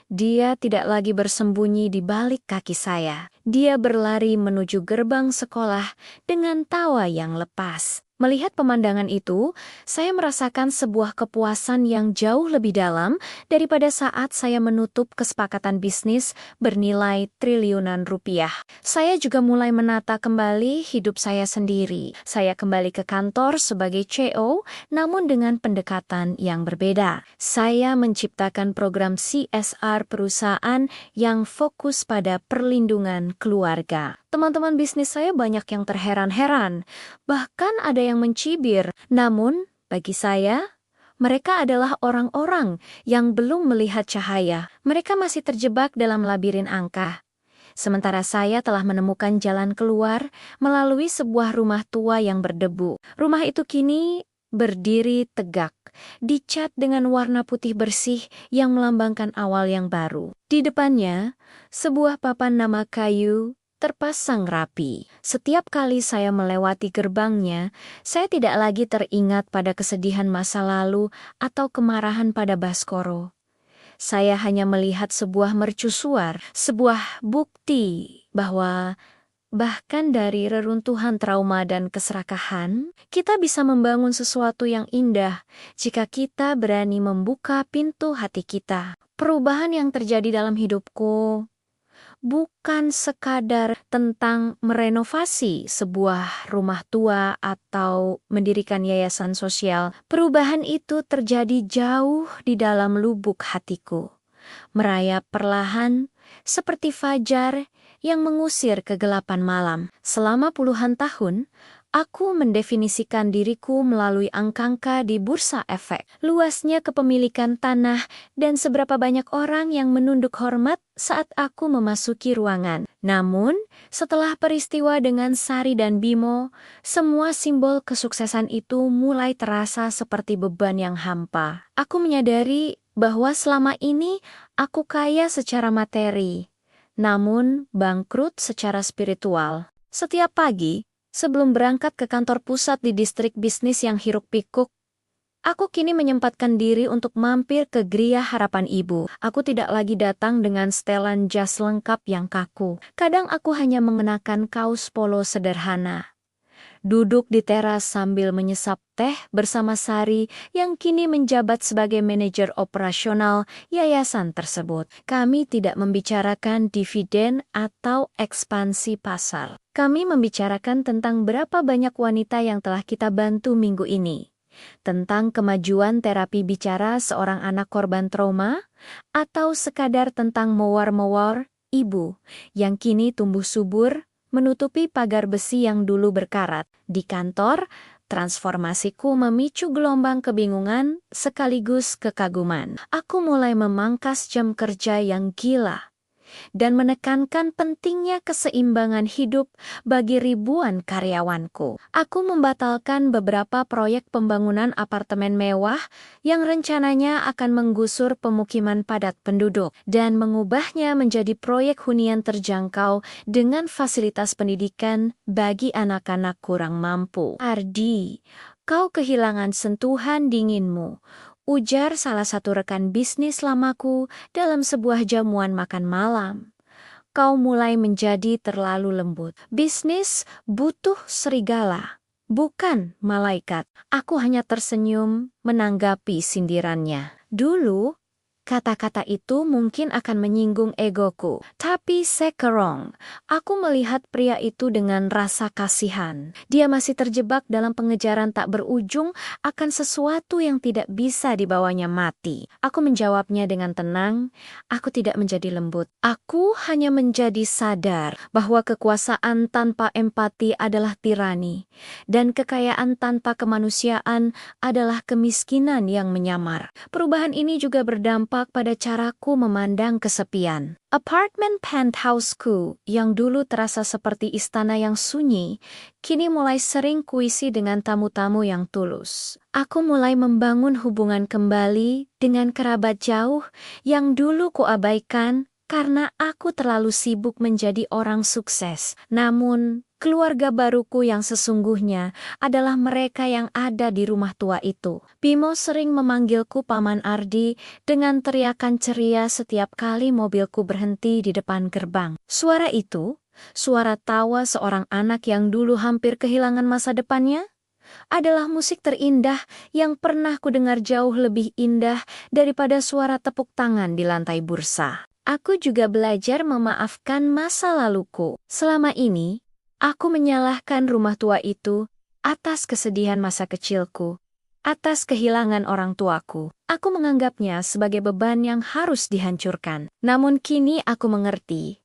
Dia tidak lagi bersembunyi di balik kaki saya. Dia berlari menuju gerbang sekolah dengan tawa yang lepas. Melihat pemandangan itu, saya merasakan sebuah kepuasan yang jauh lebih dalam daripada saat saya menutup kesepakatan bisnis bernilai triliunan rupiah. Saya juga mulai menata kembali hidup saya sendiri. Saya kembali ke kantor sebagai CEO, namun dengan pendekatan yang berbeda. Saya menciptakan program CSR perusahaan yang fokus pada perlindungan keluarga. Teman-teman bisnis saya banyak yang terheran-heran, bahkan ada yang mencibir. Namun, bagi saya, mereka adalah orang-orang yang belum melihat cahaya. Mereka masih terjebak dalam labirin angka. Sementara saya telah menemukan jalan keluar melalui sebuah rumah tua yang berdebu. Rumah itu kini berdiri tegak, dicat dengan warna putih bersih yang melambangkan awal yang baru. Di depannya, sebuah papan nama kayu terpasang rapi. Setiap kali saya melewati gerbangnya, saya tidak lagi teringat pada kesedihan masa lalu atau kemarahan pada Baskoro. Saya hanya melihat sebuah mercusuar, sebuah bukti bahwa bahkan dari reruntuhan trauma dan keserakahan, kita bisa membangun sesuatu yang indah jika kita berani membuka pintu hati kita. Perubahan yang terjadi dalam hidupku bukan sekadar tentang merenovasi sebuah rumah tua atau mendirikan yayasan sosial. Perubahan itu terjadi jauh di dalam lubuk hatiku, merayap perlahan seperti fajar yang mengusir kegelapan malam. Selama puluhan tahun, aku mendefinisikan diriku melalui angka-angka di bursa efek, luasnya kepemilikan tanah, dan seberapa banyak orang yang menunduk hormat saat aku memasuki ruangan. Namun, setelah peristiwa dengan Sari dan Bimo, semua simbol kesuksesan itu mulai terasa seperti beban yang hampa. Aku menyadari bahwa selama ini aku kaya secara materi, namun bangkrut secara spiritual. Setiap pagi, sebelum berangkat ke kantor pusat di distrik bisnis yang hiruk-pikuk, aku kini menyempatkan diri untuk mampir ke Gria Harapan Ibu. Aku tidak lagi datang dengan setelan jas lengkap yang kaku. Kadang aku hanya mengenakan kaos polo sederhana. duduk di teras sambil menyesap teh bersama Sari yang kini menjabat sebagai manajer operasional yayasan tersebut. Kami tidak membicarakan dividen atau ekspansi pasar. Kami membicarakan tentang berapa banyak wanita yang telah kita bantu minggu ini. Tentang kemajuan terapi bicara seorang anak korban trauma, atau sekadar tentang mawar-mawar ibu yang kini tumbuh subur menutupi pagar besi yang dulu berkarat. Di kantor, transformasiku memicu gelombang kebingungan sekaligus kekaguman. Aku mulai memangkas jam kerja yang gila dan menekankan pentingnya keseimbangan hidup bagi ribuan karyawanku. Aku membatalkan beberapa proyek pembangunan apartemen mewah yang rencananya akan menggusur pemukiman padat penduduk dan mengubahnya menjadi proyek hunian terjangkau dengan fasilitas pendidikan bagi anak-anak kurang mampu. Ardi, kau kehilangan sentuhan dinginmu, ujar salah satu rekan bisnis lamaku dalam sebuah jamuan makan malam. Kau mulai menjadi terlalu lembut. Bisnis butuh serigala, bukan malaikat. Aku hanya tersenyum menanggapi sindirannya. Dulu, kata-kata itu mungkin akan menyinggung egoku. Tapi sekarang, aku melihat pria itu dengan rasa kasihan. Dia masih terjebak dalam pengejaran tak berujung akan sesuatu yang tidak bisa dibawanya mati. Aku menjawabnya dengan tenang, aku tidak menjadi lembut. Aku hanya menjadi sadar bahwa kekuasaan tanpa empati adalah tirani, dan kekayaan tanpa kemanusiaan adalah kemiskinan yang menyamar. Perubahan ini juga berdampak pada caraku memandang kesepian. Apartemen penthouseku yang dulu terasa seperti istana yang sunyi, kini mulai sering kuisi dengan tamu-tamu yang tulus. Aku mulai membangun hubungan kembali dengan kerabat jauh yang dulu kuabaikan karena aku terlalu sibuk menjadi orang sukses. Namun, keluarga baruku yang sesungguhnya adalah mereka yang ada di rumah tua itu. Bimo sering memanggilku Paman Ardi dengan teriakan ceria setiap kali mobilku berhenti di depan gerbang. Suara itu, suara tawa seorang anak yang dulu hampir kehilangan masa depannya, adalah musik terindah yang pernah kudengar jauh lebih indah daripada suara tepuk tangan di lantai bursa. Aku juga belajar memaafkan masa laluku. Selama ini, aku menyalahkan rumah tua itu atas kesedihan masa kecilku, atas kehilangan orang tuaku. Aku menganggapnya sebagai beban yang harus dihancurkan. Namun kini aku mengerti,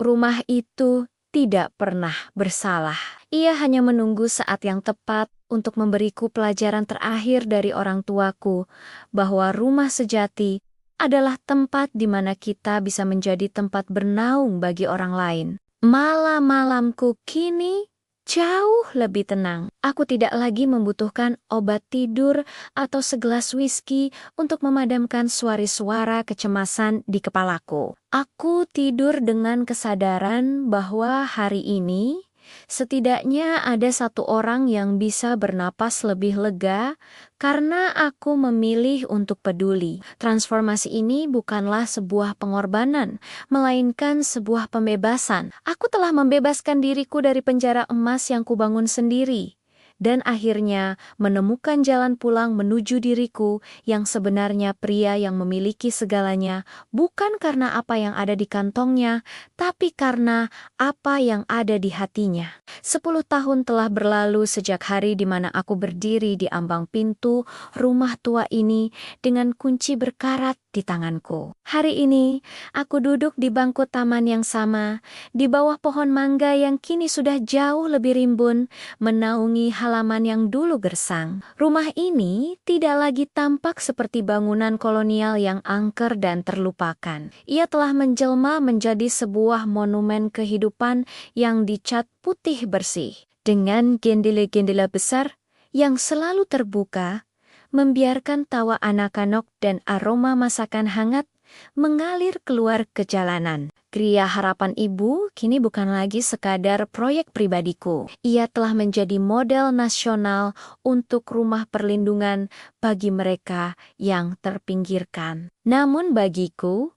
rumah itu tidak pernah bersalah. Ia hanya menunggu saat yang tepat untuk memberiku pelajaran terakhir dari orang tuaku, bahwa rumah sejati adalah tempat di mana kita bisa menjadi tempat bernaung bagi orang lain. Malam-malamku kini jauh lebih tenang. Aku tidak lagi membutuhkan obat tidur atau segelas whisky untuk memadamkan suara-suara kecemasan di kepalaku. Aku tidur dengan kesadaran bahwa hari ini setidaknya ada satu orang yang bisa bernapas lebih lega karena aku memilih untuk peduli. Transformasi ini bukanlah sebuah pengorbanan, melainkan sebuah pembebasan. Aku telah membebaskan diriku dari penjara emas yang kubangun sendiri, dan akhirnya menemukan jalan pulang menuju diriku yang sebenarnya pria yang memiliki segalanya, bukan karena apa yang ada di kantongnya, tapi karena apa yang ada di hatinya. 10 tahun telah berlalu sejak hari di mana aku berdiri di ambang pintu rumah tua ini dengan kunci berkarat di tanganku. Hari ini, aku duduk di bangku taman yang sama, di bawah pohon mangga yang kini sudah jauh lebih rimbun, menaungi halaman yang dulu gersang. Rumah ini tidak lagi tampak seperti bangunan kolonial yang angker dan terlupakan. Ia telah menjelma menjadi sebuah monumen kehidupan yang dicat putih bersih, dengan jendela-jendela besar yang selalu terbuka, membiarkan tawa anak-anak dan aroma masakan hangat mengalir keluar ke jalanan. Gria Harapan Ibu kini bukan lagi sekadar proyek pribadiku. Ia telah menjadi model nasional untuk rumah perlindungan bagi mereka yang terpinggirkan. Namun bagiku,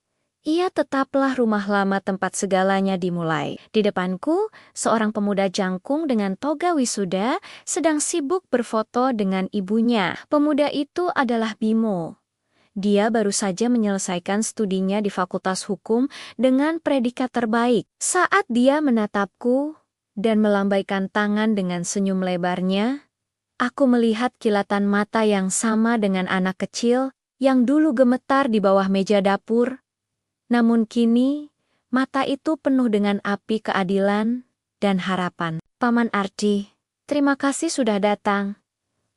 Ia tetaplah rumah lama tempat segalanya dimulai. Di depanku, seorang pemuda jangkung dengan toga wisuda sedang sibuk berfoto dengan ibunya. Pemuda itu adalah Bimo. Dia baru saja menyelesaikan studinya di Fakultas Hukum dengan predikat terbaik. Saat dia menatapku dan melambaikan tangan dengan senyum lebarnya, aku melihat kilatan mata yang sama dengan anak kecil yang dulu gemetar di bawah meja dapur. Namun kini, mata itu penuh dengan api keadilan dan harapan. Paman Ardi, terima kasih sudah datang,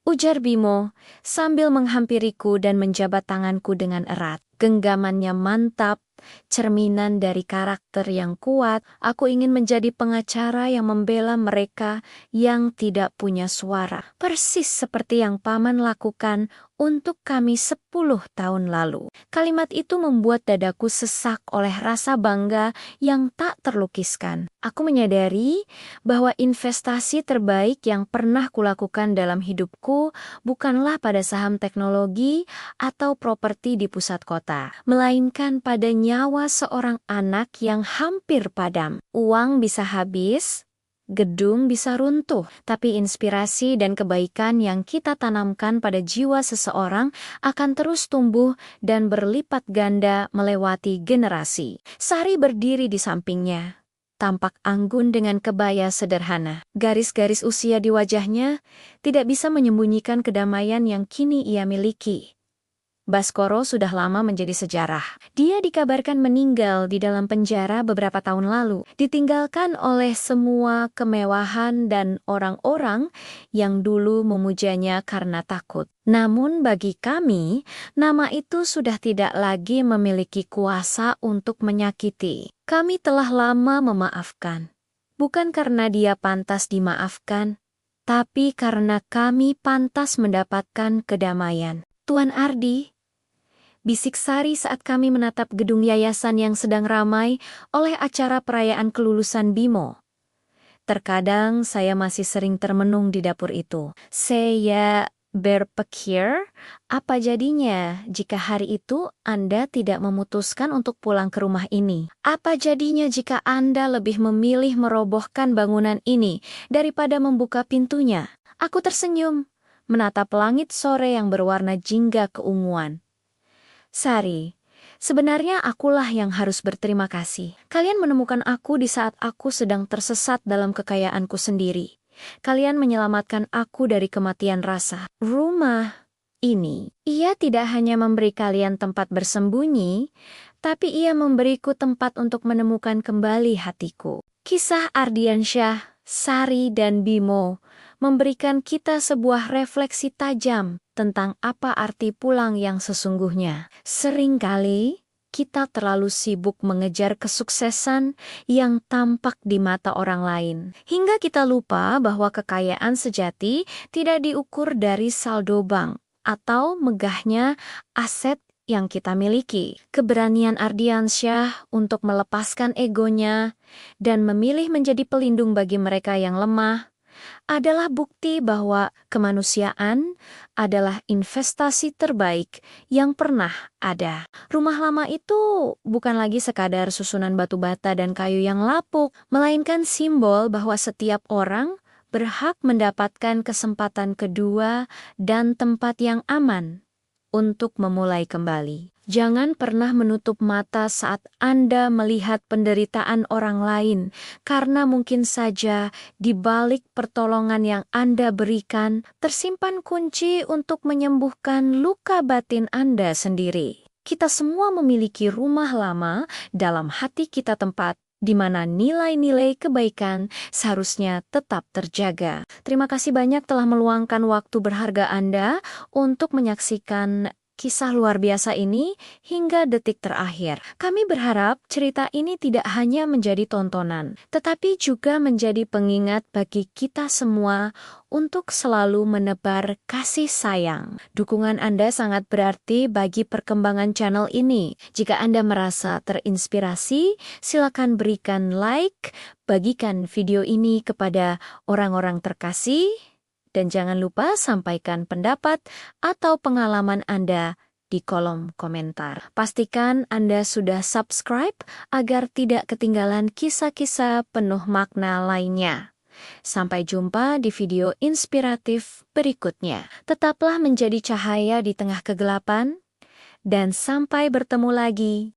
ujar Bimo sambil menghampiriku dan menjabat tanganku dengan erat. Genggamannya mantap, cerminan dari karakter yang kuat. Aku ingin menjadi pengacara yang membela mereka yang tidak punya suara. Persis seperti yang Paman lakukan untuk kami 10 tahun lalu. Kalimat itu membuat dadaku sesak oleh rasa bangga yang tak terlukiskan. Aku menyadari bahwa investasi terbaik yang pernah kulakukan dalam hidupku bukanlah pada saham teknologi atau properti di pusat kota, melainkan pada nyawa seorang anak yang hampir padam. Uang bisa habis, gedung bisa runtuh, tapi inspirasi dan kebaikan yang kita tanamkan pada jiwa seseorang akan terus tumbuh dan berlipat ganda melewati generasi. Sari berdiri di sampingnya, tampak anggun dengan kebaya sederhana. Garis-garis usia di wajahnya tidak bisa menyembunyikan kedamaian yang kini ia miliki. Baskoro sudah lama menjadi sejarah. Dia dikabarkan meninggal di dalam penjara beberapa tahun lalu, ditinggalkan oleh semua kemewahan dan orang-orang yang dulu memujanya karena takut. Namun bagi kami, nama itu sudah tidak lagi memiliki kuasa untuk menyakiti. Kami telah lama memaafkan. Bukan karena dia pantas dimaafkan, tapi karena kami pantas mendapatkan kedamaian. Tuan Ardi, bisik Sari saat kami menatap gedung yayasan yang sedang ramai oleh acara perayaan kelulusan Bimo. Terkadang saya masih sering termenung di dapur itu. Saya berpikir, apa jadinya jika hari itu Anda tidak memutuskan untuk pulang ke rumah ini? Apa jadinya jika Anda lebih memilih merobohkan bangunan ini daripada membuka pintunya? Aku tersenyum, menatap langit sore yang berwarna jingga keunguan. Sari, sebenarnya akulah yang harus berterima kasih. Kalian menemukan aku di saat aku sedang tersesat dalam kekayaanku sendiri. Kalian menyelamatkan aku dari kematian rasa. Rumah ini, ia tidak hanya memberi kalian tempat bersembunyi, tapi ia memberiku tempat untuk menemukan kembali hatiku. Kisah Ardiansyah, Sari, dan Bimo memberikan kita sebuah refleksi tajam tentang apa arti pulang yang sesungguhnya. Seringkali kita terlalu sibuk mengejar kesuksesan yang tampak di mata orang lain, hingga kita lupa bahwa kekayaan sejati tidak diukur dari saldo bank atau megahnya aset yang kita miliki. Keberanian Ardiansyah untuk melepaskan egonya dan memilih menjadi pelindung bagi mereka yang lemah adalah bukti bahwa kemanusiaan adalah investasi terbaik yang pernah ada. Rumah lama itu bukan lagi sekadar susunan batu bata dan kayu yang lapuk, melainkan simbol bahwa setiap orang berhak mendapatkan kesempatan kedua dan tempat yang aman untuk memulai kembali. Jangan pernah menutup mata saat Anda melihat penderitaan orang lain, karena mungkin saja di balik pertolongan yang Anda berikan tersimpan kunci untuk menyembuhkan luka batin Anda sendiri. Kita semua memiliki rumah lama dalam hati kita, tempat di mana nilai-nilai kebaikan seharusnya tetap terjaga. Terima kasih banyak telah meluangkan waktu berharga Anda untuk menyaksikan kisah luar biasa ini hingga detik terakhir. Kami berharap cerita ini tidak hanya menjadi tontonan, tetapi juga menjadi pengingat bagi kita semua untuk selalu menebar kasih sayang. Dukungan Anda sangat berarti bagi perkembangan channel ini. Jika Anda merasa terinspirasi, silakan berikan like, bagikan video ini kepada orang-orang terkasih, dan jangan lupa sampaikan pendapat atau pengalaman Anda di kolom komentar. Pastikan Anda sudah subscribe agar tidak ketinggalan kisah-kisah penuh makna lainnya. Sampai jumpa di video inspiratif berikutnya. Tetaplah menjadi cahaya di tengah kegelapan, dan sampai bertemu lagi.